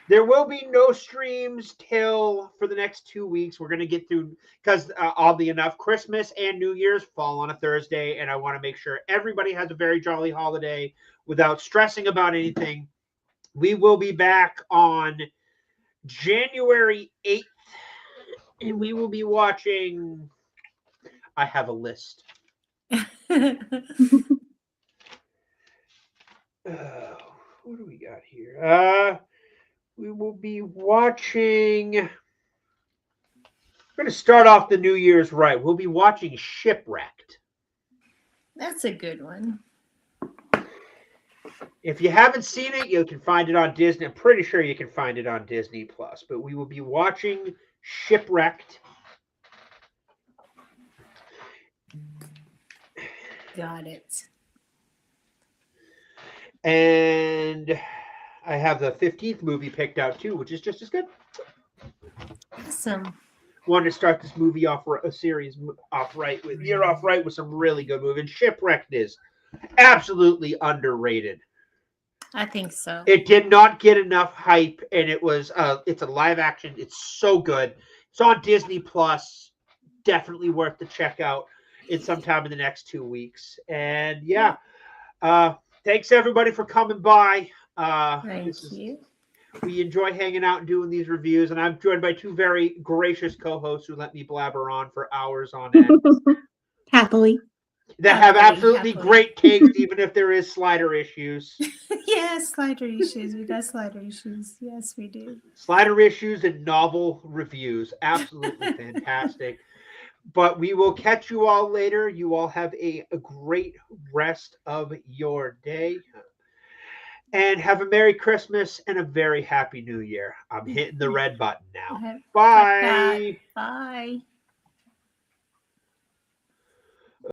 [SPEAKER 1] there will be no streams for the next 2 weeks. We're going to get through, because oddly enough, Christmas and New Year's fall on a Thursday, and I want to make sure everybody has a very jolly holiday without stressing about anything. We will be back on January 8th, and we will be watching... I have a list. What do we got here? We will be watching... We're going to start off the New Year's right. We'll be watching Shipwrecked.
[SPEAKER 2] That's a good one.
[SPEAKER 1] If you haven't seen it, you can find it on Disney. I'm pretty sure you can find it on Disney Plus. But we will be watching Shipwrecked.
[SPEAKER 2] Got it.
[SPEAKER 1] And I have the 15th movie picked out too, which is just as good.
[SPEAKER 2] Awesome.
[SPEAKER 1] Wanted to start this movie off a series off right with some really good movies. And Shipwrecked is absolutely underrated.
[SPEAKER 2] I think so.
[SPEAKER 1] It did not get enough hype, and it's a live action. It's so good. It's on Disney Plus. Definitely worth the check out. It's sometime in the next 2 weeks. And yeah, thanks everybody for coming by.
[SPEAKER 2] Thank you.
[SPEAKER 1] We enjoy hanging out and doing these reviews, and I'm joined by two very gracious co-hosts who let me blabber on for hours on end.
[SPEAKER 3] Happily.
[SPEAKER 1] That have absolutely great takes, even if there is slider issues.
[SPEAKER 2] Yes, slider issues. We got slider issues. Yes, we do.
[SPEAKER 1] Slider issues and novel reviews. Absolutely fantastic. But we will catch you all later. You all have a great rest of your day. And have a Merry Christmas and a very Happy New Year. I'm hitting the red button now. Bye.
[SPEAKER 2] Bye.